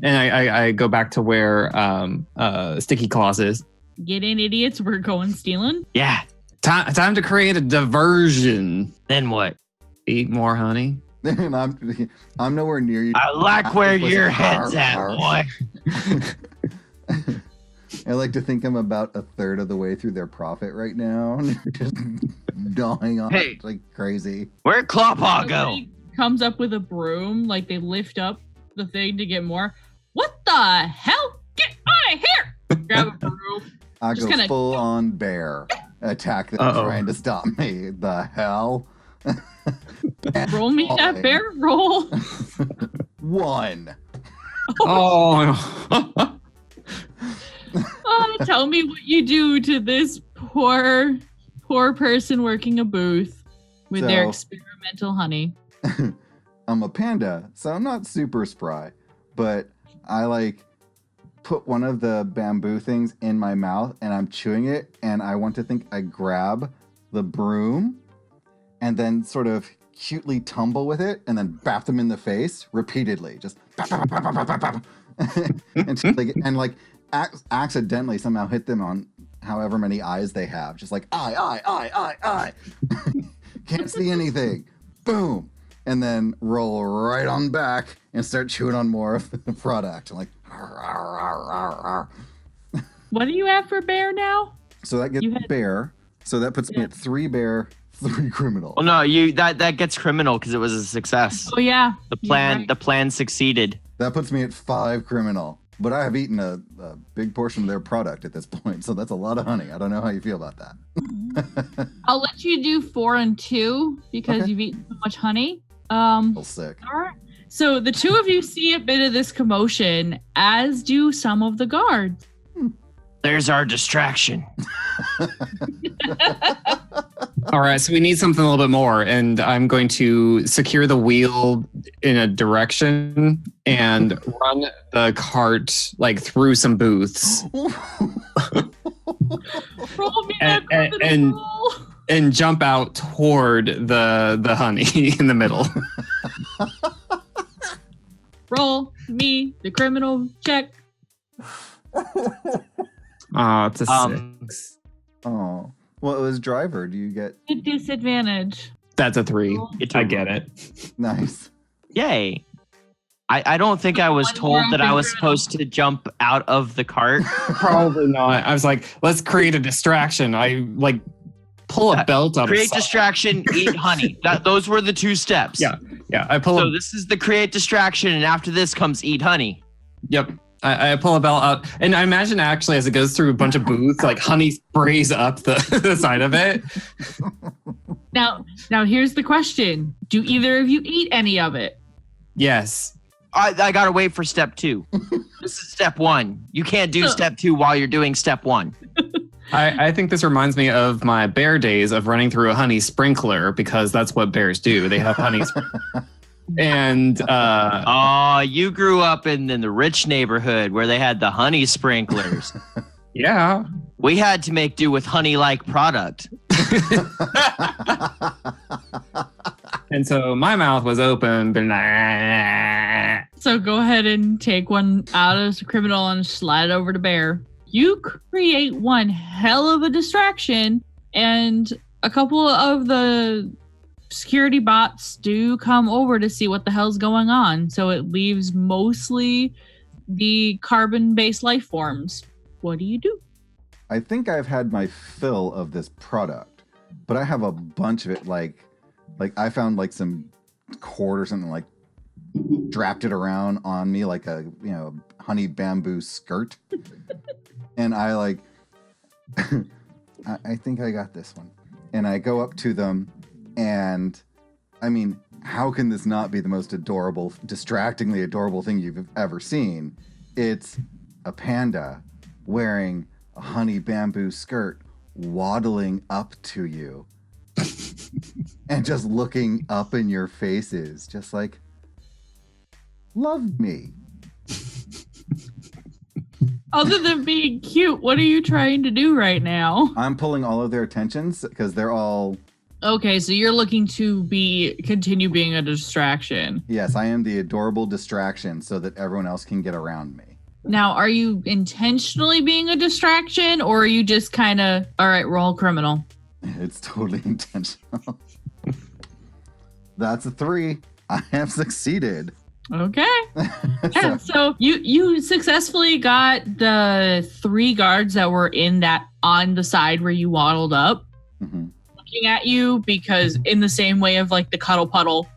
Speaker 3: And I go back to where Sticky Claws is.
Speaker 2: Get in, idiots. We're going stealing.
Speaker 4: Yeah.
Speaker 3: Time to create a diversion.
Speaker 4: Then what?
Speaker 3: Eat more honey.
Speaker 5: And I'm nowhere near you.
Speaker 4: I like where your head's at,
Speaker 5: Arr.
Speaker 4: boy.
Speaker 5: I like to think I'm about a third of the way through their profit right now. Just gnawing on it like crazy.
Speaker 4: Where'd Clawpaw go?
Speaker 2: Somebody comes up with a broom, like they lift up the thing to get more. What the hell? Get out of here! Grab a broom.
Speaker 5: I
Speaker 2: Just
Speaker 5: go
Speaker 2: kinda-
Speaker 5: full on bear attack them trying to stop me. The hell?
Speaker 2: Roll me that
Speaker 5: Falling.
Speaker 2: bear roll.
Speaker 5: 1.
Speaker 3: Oh.
Speaker 2: Tell me what you do to this poor person working a booth with their
Speaker 5: So-
Speaker 2: experimental honey.
Speaker 5: I'm a panda, so I'm not super spry, but I like put one of the bamboo things in my mouth and I'm chewing it, and I want to think I grab the broom and then sort of cutely tumble with it and then bap them in the face repeatedly. Just bap, bap, bap, bap, bap, bap, and accidentally somehow hit them on however many eyes they have. Just like, I. Can't see anything. Boom. And then roll right on back and start chewing on more of the product. I'm like, "Arr, arr, arr, arr, arr."
Speaker 2: What do you have for bear now?
Speaker 5: So that gets
Speaker 2: You had-
Speaker 5: bear. So that puts me at 3 bear, 3 criminal.
Speaker 4: Well, no, that gets criminal because it was a success.
Speaker 2: Oh yeah.
Speaker 4: The
Speaker 2: You're
Speaker 4: plan
Speaker 2: right.
Speaker 4: the plan succeeded.
Speaker 5: That puts me at 5 criminal. But I have eaten a big portion of their product at this point. So that's a lot of honey. I don't know how you feel about that.
Speaker 2: I'll let you do 4 and 2 because
Speaker 5: Okay.
Speaker 2: you've eaten so much honey.
Speaker 5: Feel sick.
Speaker 2: All right. So the two of you see a bit of this commotion, as do some of the guards.
Speaker 4: There's our distraction.
Speaker 3: All right, so we need something a little bit more, and I'm going to secure the wheel in a direction and run the cart like through some booths
Speaker 2: Roll me
Speaker 3: And-
Speaker 2: that criminal
Speaker 3: and-
Speaker 2: roll.
Speaker 3: and jump out toward the honey in the middle.
Speaker 2: Roll me the criminal check.
Speaker 3: Oh, it's a
Speaker 4: Um,
Speaker 3: 6.
Speaker 5: Oh. Well, it was driver. Do you get
Speaker 2: At disadvantage.
Speaker 3: That's a 3.
Speaker 4: It's
Speaker 3: I
Speaker 4: a-
Speaker 3: get it.
Speaker 5: nice?
Speaker 4: Yay. I don't think I was
Speaker 2: One
Speaker 4: told
Speaker 2: more
Speaker 4: that I was
Speaker 2: criminal.
Speaker 4: supposed to jump out of the cart.
Speaker 3: Probably not. I was like, let's create a distraction. I like pull a belt out
Speaker 4: Create
Speaker 3: of
Speaker 4: distraction, eat honey. Those were the 2 steps.
Speaker 3: Yeah. Yeah, I pull
Speaker 4: So
Speaker 3: a
Speaker 4: this is the create distraction, and after this comes eat honey.
Speaker 3: Yep. I pull a belt out, and I imagine actually as it goes through a bunch of booths, like honey sprays up the, the side of it.
Speaker 2: Now here's the question. Do either of you eat any of it?
Speaker 3: Yes.
Speaker 4: I gotta wait for step 2. This is step 1. You can't do step 2 while you're doing step 1.
Speaker 3: I think this reminds me of my bear days of running through a honey sprinkler, because that's what bears do. They have honey. And
Speaker 4: Oh, you grew up in the rich neighborhood where they had the honey sprinklers.
Speaker 3: yeah.
Speaker 4: We had to make do with honey-like product.
Speaker 3: And so my mouth was open, but
Speaker 2: So go ahead and take one out of the criminal and slide it over to Bear. You create one hell of a distraction, and a couple of the security bots do come over to see what the hell's going on. So it leaves mostly the carbon-based life forms. What do you do?
Speaker 5: I think I've had my fill of this product, but I have a bunch of it. Like I found like some cord or something, like wrapped it around on me like a honey bamboo skirt, and I like I think I got this one, and I go up to them, and I mean, how can this not be the most adorable, distractingly adorable thing you've ever seen? It's a panda wearing a honey bamboo skirt, waddling up to you and just looking up in your faces, just like, love me.
Speaker 2: Other than being cute, what are you trying to do right now?
Speaker 5: I'm pulling all of their attentions because they're all,
Speaker 2: Okay, so you're looking to continue being a distraction.
Speaker 5: yes, I am the adorable distraction so that everyone else can get around me.
Speaker 2: Now, are you intentionally being a distraction, or are you just kind of, all right, roll criminal?
Speaker 5: It's totally intentional. That's a 3. I have succeeded.
Speaker 2: Okay. Yeah, so you successfully got the 3 guards that were on the side where you waddled up, looking at you, because in the same way of like the cuddle puddle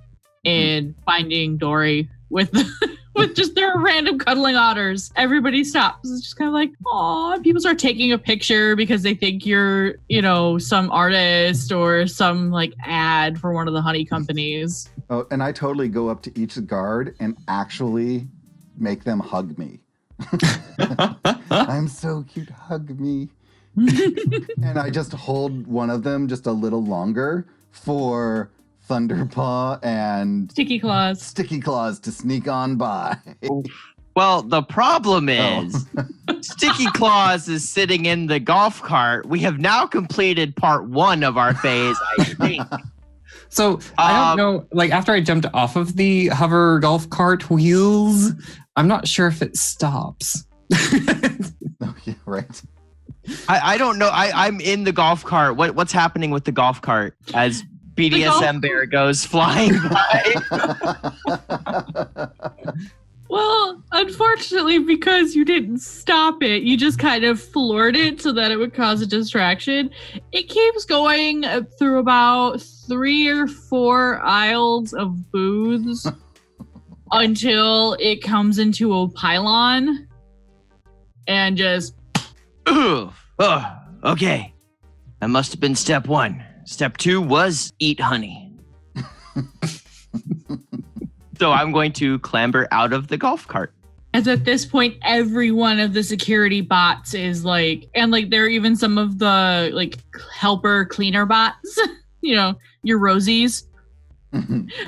Speaker 2: and Finding Dory with with just their random cuddling otters, everybody stops. It's just kind of like, aw, people start taking a picture because they think you're, some artist or some like ad for one of the honey companies.
Speaker 5: Oh, and I totally go up to each guard and actually make them hug me. I'm so cute, hug me. And I just hold one of them just a little longer for Thunderpaw and
Speaker 2: Sticky Claws
Speaker 5: to sneak on by.
Speaker 4: Well, the problem is Sticky Claws is sitting in the golf cart. We have now completed part 1 of our phase, I think.
Speaker 3: So I don't know, like after I jumped off of the hover golf cart wheels, I'm not sure if it stops.
Speaker 5: Oh, yeah, right.
Speaker 4: I don't know. I'm in the golf cart. What's happening with the golf cart as BDSM bear goes flying by?
Speaker 2: Well, unfortunately, because you didn't stop it, you just kind of floored it so that it would cause a distraction. It keeps going through about 3 or 4 aisles of booths until it comes into a pylon and just...
Speaker 4: Okay. That must have been step 1. Step 2 was eat honey. So I'm going to clamber out of the golf cart.
Speaker 2: As at this point, every one of the security bots is like, and like there are even some of the like helper cleaner bots, your Rosies,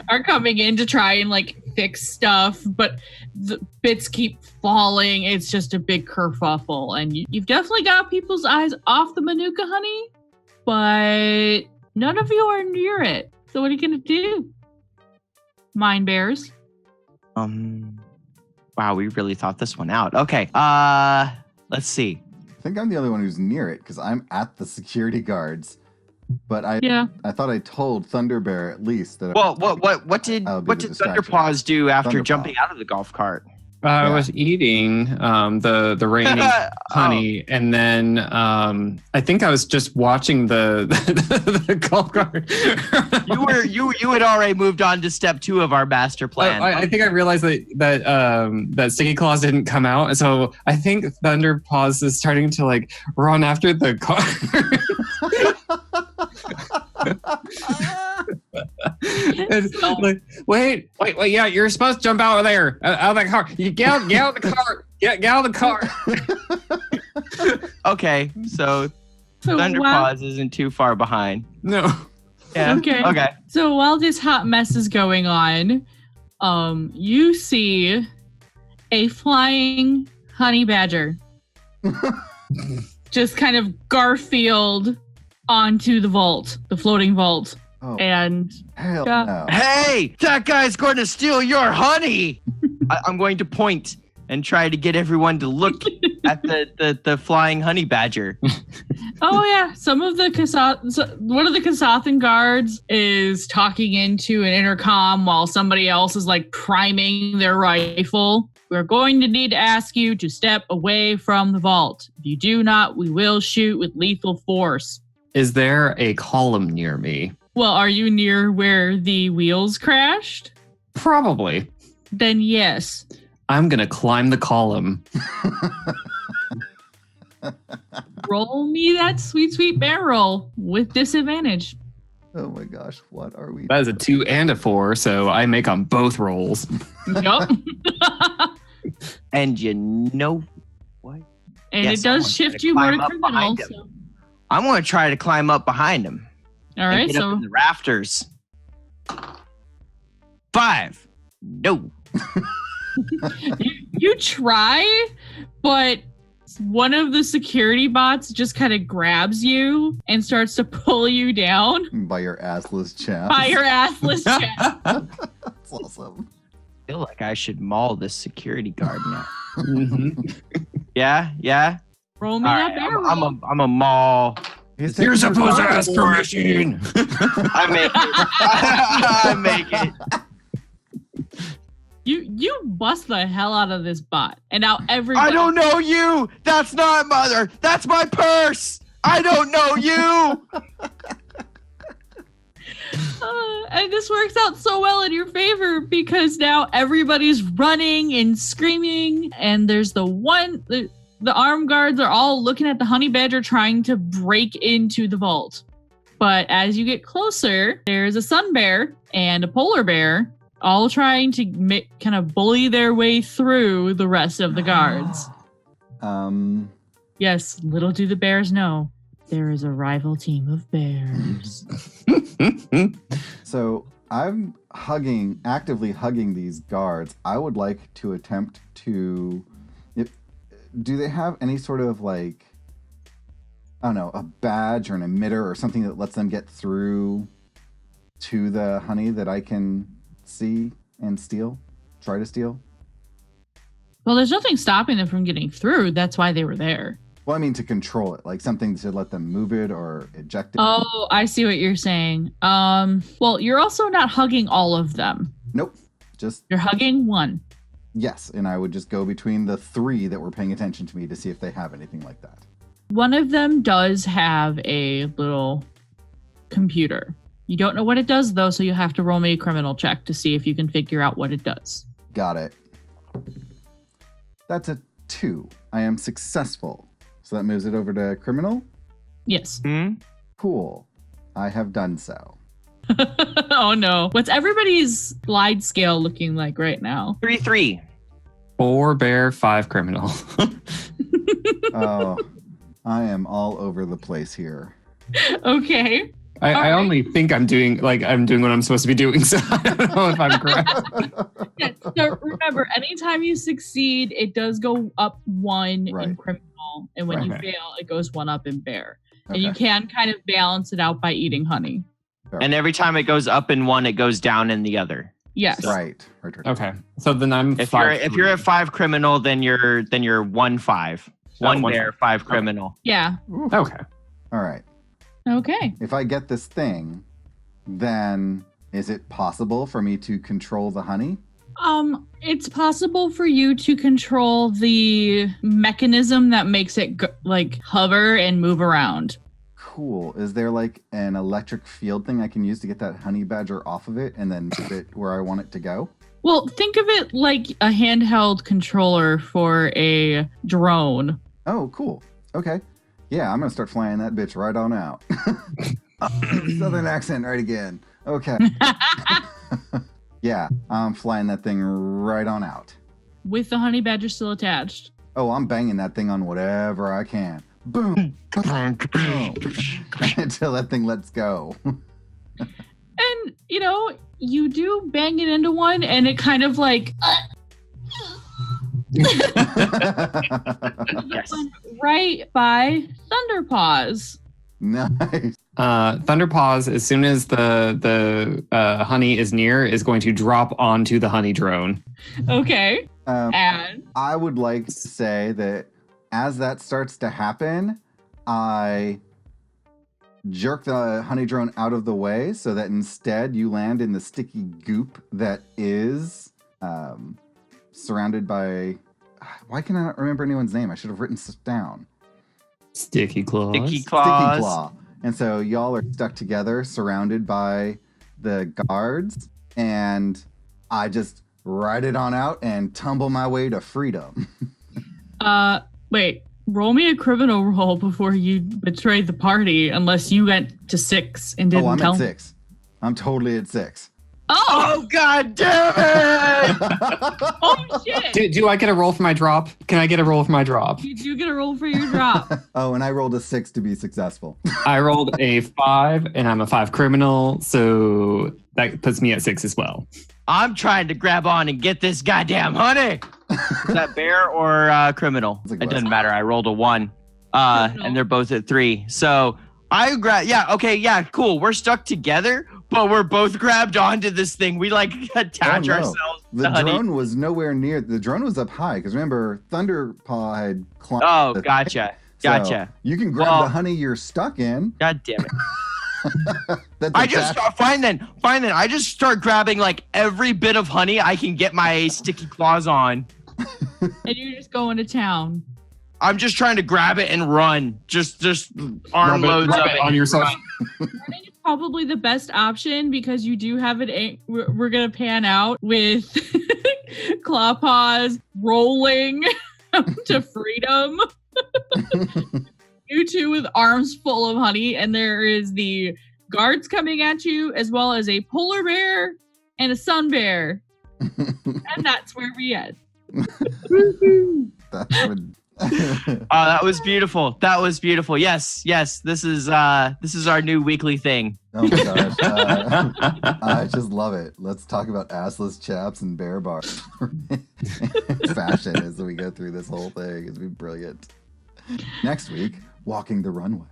Speaker 2: are coming in to try and like fix stuff, but the bits keep falling. It's just a big kerfuffle, and you've definitely got people's eyes off the Manuka honey, but none of you are near it. So what are you gonna do? Mind bears.
Speaker 4: Wow, we really thought this one out. Okay, let's see.
Speaker 5: I think I'm the only one who's near it because I'm at the security guards. But I thought I told Thunderbear at least that.
Speaker 4: Well, what did Thunderpaws do after jumping out of the golf cart?
Speaker 3: I was eating the raining honey, and then I think I was just watching the golf cart.
Speaker 4: you had already moved on to step 2 of our master plan.
Speaker 3: I think I realized that Sticky Claws didn't come out, and so I think Thunderpaws is starting to like run after the car. And, like, wait, yeah, you're supposed to jump out of there, out of that car. You get out of the car, get out of the car.
Speaker 4: Okay, so Thunderpaws isn't too far behind.
Speaker 3: No.
Speaker 4: Yeah. Okay.
Speaker 2: So while this hot mess is going on, you see a flying honey badger just kind of Garfield onto the vault, the floating vault.
Speaker 5: Oh,
Speaker 2: and
Speaker 5: hell no.
Speaker 4: Hey, that guy's going to steal your honey. I'm going to point and try to get everyone to look at the flying honey badger.
Speaker 2: Oh yeah, one of the Kasathan guards is talking into an intercom while somebody else is like priming their rifle. We're going to need to ask you to step away from the vault. If you do not, we will shoot with lethal force.
Speaker 3: Is there a column near me?
Speaker 2: Well, are you near where the wheels crashed?
Speaker 3: Probably.
Speaker 2: Then yes.
Speaker 3: I'm going to climb the column.
Speaker 2: Roll me that sweet bear roll with disadvantage.
Speaker 5: Oh my gosh, what are we?
Speaker 3: That is a 2 and a 4, so I make on both rolls.
Speaker 2: Yup.
Speaker 4: And you know what?
Speaker 2: And yes, it does shift you more to criminal. So.
Speaker 4: I'm going to try to climb up behind him.
Speaker 2: All right,
Speaker 4: get up in the rafters. 5. No.
Speaker 2: You try, but one of the security bots just kind of grabs you and starts to pull you down.
Speaker 5: By your assless chest. That's awesome.
Speaker 4: I feel like I should maul this security guard now. Yeah.
Speaker 2: Roll me that barrel.
Speaker 4: I'm a maul.
Speaker 3: You're supposed to ask permission.
Speaker 4: I make it.
Speaker 2: You bust the hell out of this bot, and now everybody.
Speaker 4: I don't know you. That's not mother. That's my purse. I don't know you.
Speaker 2: And this works out so well in your favor because now everybody's running and screaming, and there's the armed guards are all looking at the honey badger trying to break into the vault. But as you get closer, there's a sun bear and a polar bear all trying to kind of bully their way through the rest of the guards. Yes, little do the bears know, there is a rival team of bears.
Speaker 5: So I'm actively hugging these guards. I would like to attempt to... do they have any sort of like, I don't know, a badge or an emitter or something that lets them get through to the honey that I can see and try to steal?
Speaker 2: Well, there's nothing stopping them from getting through. That's why they were there.
Speaker 5: Well, I mean to control it, like something to let them move it or eject it.
Speaker 2: Oh, I see what you're saying. Well, you're also not hugging all of them.
Speaker 5: Nope.
Speaker 2: You're hugging one.
Speaker 5: Yes, and I would just go between the 3 that were paying attention to me to see if they have anything like that.
Speaker 2: One of them does have a little computer. You don't know what it does, though, so you have to roll me a criminal check to see if you can figure out what it does.
Speaker 5: Got it. That's a 2. I am successful. So that moves it over to criminal?
Speaker 2: Yes.
Speaker 5: Cool. I have done so.
Speaker 2: Oh, no. What's everybody's glide scale looking like right now?
Speaker 4: 3-3.
Speaker 3: 4 bear, 5 criminal.
Speaker 5: Oh, I am all over the place here.
Speaker 2: Okay.
Speaker 3: I only think I'm doing what I'm supposed to be doing, so I don't know if I'm correct.
Speaker 2: Yeah, so remember, anytime you succeed, it does go up 1 in criminal, and when you fail, it goes 1 up in bear. And you can kind of balance it out by eating honey.
Speaker 4: And every time it goes up in one, it goes down in the other.
Speaker 2: Yes.
Speaker 5: Right.
Speaker 3: Okay. So then I'm
Speaker 4: if you're at 5 criminal, then you're 1-5. 1 bear, 5 criminal.
Speaker 2: Yeah.
Speaker 3: Okay.
Speaker 5: All right.
Speaker 2: Okay.
Speaker 5: If I get this thing, then is it possible for me to control the honey?
Speaker 2: It's possible for you to control the mechanism that makes it hover and move around.
Speaker 5: Cool. Is there like an electric field thing I can use to get that honey badger off of it and then put it where I want it to go?
Speaker 2: Well, think of it like a handheld controller for a drone.
Speaker 5: Oh, cool. Okay. Yeah, I'm going to start flying that bitch right on out. Southern accent right again. Okay. Yeah, I'm flying that thing right on out.
Speaker 2: With the honey badger still attached.
Speaker 5: Oh, I'm banging that thing on whatever I can. Boom. Boom. Until that thing lets go.
Speaker 2: And, you do bang it into one and it kind of like...
Speaker 4: Yes.
Speaker 2: Right by Thunderpaws.
Speaker 5: Nice.
Speaker 3: Thunderpaws, as soon as the honey is near, is going to drop onto the honey drone.
Speaker 2: Okay. And
Speaker 5: I would like to say that as that starts to happen, I jerk the honey drone out of the way so that instead you land in the sticky goop that is surrounded by... Why can I not remember anyone's name? I should have written this down.
Speaker 3: Sticky Claws.
Speaker 4: Sticky Claws.
Speaker 5: Sticky Claw. And so y'all are stuck together, surrounded by the guards, and I just ride it on out and tumble my way to freedom.
Speaker 2: Wait. Roll me a criminal roll before you betray the party, unless you went to 6 and didn't
Speaker 5: I'm
Speaker 2: tell
Speaker 5: at
Speaker 2: me.
Speaker 5: 6. I'm totally at 6.
Speaker 2: Oh,
Speaker 4: God damn it!
Speaker 2: Oh, shit.
Speaker 3: Do I get a roll for my drop? Can I get a roll for my drop?
Speaker 2: You do get a roll for your drop.
Speaker 5: Oh, and I rolled a 6 to be successful.
Speaker 3: I rolled a 5, and I'm a 5 criminal, so that puts me at 6 as well.
Speaker 4: I'm trying to grab on and get this goddamn honey. Is that bear or criminal?
Speaker 5: It's a
Speaker 4: It
Speaker 5: glass.
Speaker 4: doesn't matter. I rolled a 1, and they're both at 3. So I grab. Yeah. Okay. Yeah. Cool. We're stuck together, but we're both grabbed onto this thing. We attach ourselves.
Speaker 5: The
Speaker 4: to
Speaker 5: drone
Speaker 4: honey.
Speaker 5: was nowhere near. The drone was up high because remember, Thunderpaw had climbed.
Speaker 4: Oh,
Speaker 5: the
Speaker 4: gotcha.
Speaker 5: thing.
Speaker 4: Gotcha.
Speaker 5: So you can grab the honey you're stuck in.
Speaker 4: God damn it. I just fine then. I just start grabbing like every bit of honey I can get my sticky claws on.
Speaker 2: And you're just going to town.
Speaker 4: I'm just trying to grab it and run. Just armloads of it
Speaker 3: on yourself.
Speaker 2: Running is probably the best option because you do have it. We're gonna pan out with Clawpaws rolling to freedom. You two with arms full of honey, and there is the guards coming at you, as well as a polar bear and a sun bear. And that's where we end.
Speaker 4: That was beautiful. That was beautiful. Yes. This is our new weekly thing.
Speaker 5: Oh my gosh. I just love it. Let's talk about assless chaps and bear bars. Fashion as we go through this whole thing. It's be brilliant. Next week, walking the runway.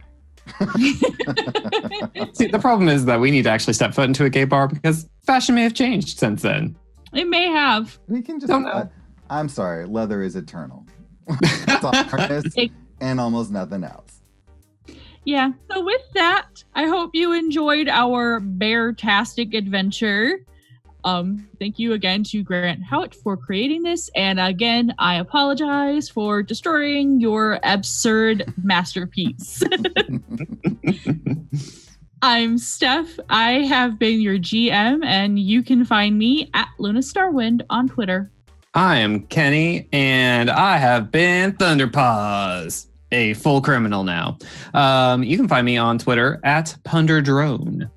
Speaker 3: See, the problem is that we need to actually step foot into a gay bar because fashion may have changed since then.
Speaker 2: It may have.
Speaker 5: We can just.
Speaker 3: Don't know.
Speaker 5: I'm sorry. Leather is eternal. It's all harness and almost nothing else.
Speaker 2: Yeah. So with that, I hope you enjoyed our bear-tastic adventure. Thank you again to Grant Howitt for creating this. And again, I apologize for destroying your absurd masterpiece. I'm Steph. I have been your GM, and you can find me at Luna Starwind on Twitter.
Speaker 3: I am Kenny, and I have been Thunderpaws, a full criminal now. You can find me on Twitter at Punderdrone.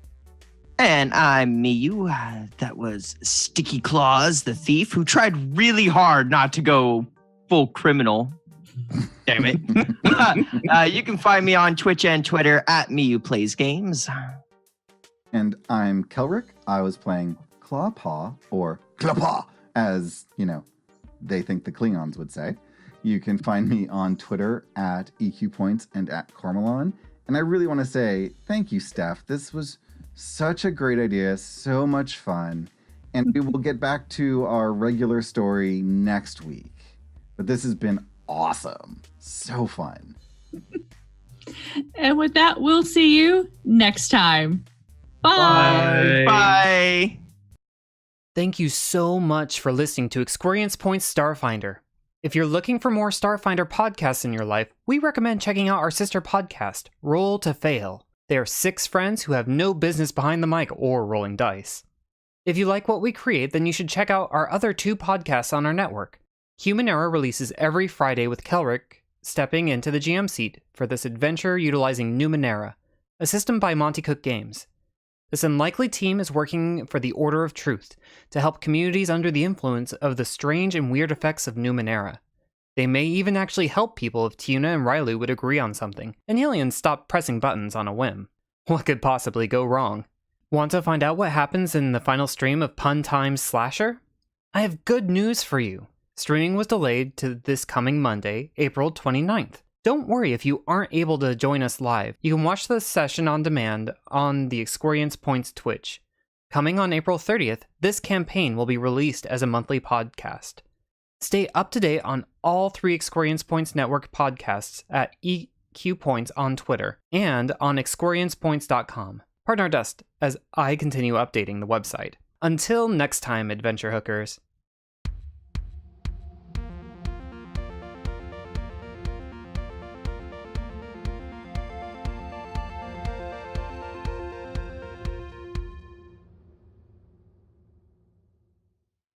Speaker 4: And I'm Miyu. That was Sticky Claws, the thief, who tried really hard not to go full criminal. Damn it. You can find me on Twitch and Twitter at Miyu Plays Games.
Speaker 5: And I'm Kelrick. I was playing Clawpaw, or Clawpaw, as, they think the Klingons would say. You can find me on Twitter at EQPoints and at Cormelon. And I really want to say thank you, Steph. This was such a great idea, so much fun. And we will get back to our regular story next week. But this has been awesome. So fun.
Speaker 2: And with that, we'll see you next time. Bye.
Speaker 4: Bye.
Speaker 1: Thank you so much for listening to ExQueeriencePoints Starfinder. If you're looking for more Starfinder podcasts in your life, we recommend checking out our sister podcast, Roll to Fail. They are 6 friends who have no business behind the mic or rolling dice. If you like what we create, then you should check out our other 2 podcasts on our network. Human Error releases every Friday with Kelrick stepping into the GM seat for this adventure utilizing Numenera, a system by Monty Cook Games. This unlikely team is working for the Order of Truth to help communities under the influence of the strange and weird effects of Numenera. They may even actually help people if Tuna and Riley would agree on something, and aliens stop pressing buttons on a whim. What could possibly go wrong? Want to find out what happens in the final stream of Pun Times Slasher? I have good news for you. Streaming was delayed to this coming Monday, April 29th. Don't worry if you aren't able to join us live. You can watch the session on demand on the ExQueeriencePoints Twitch. Coming on April 30th, this campaign will be released as a monthly podcast. Stay up to date on all 3 ExQueeriencePoints Network podcasts at EQPoints on Twitter and on ExQueeriencePoints.com. Pardon our dust as I continue updating the website. Until next time, Adventure Hookers.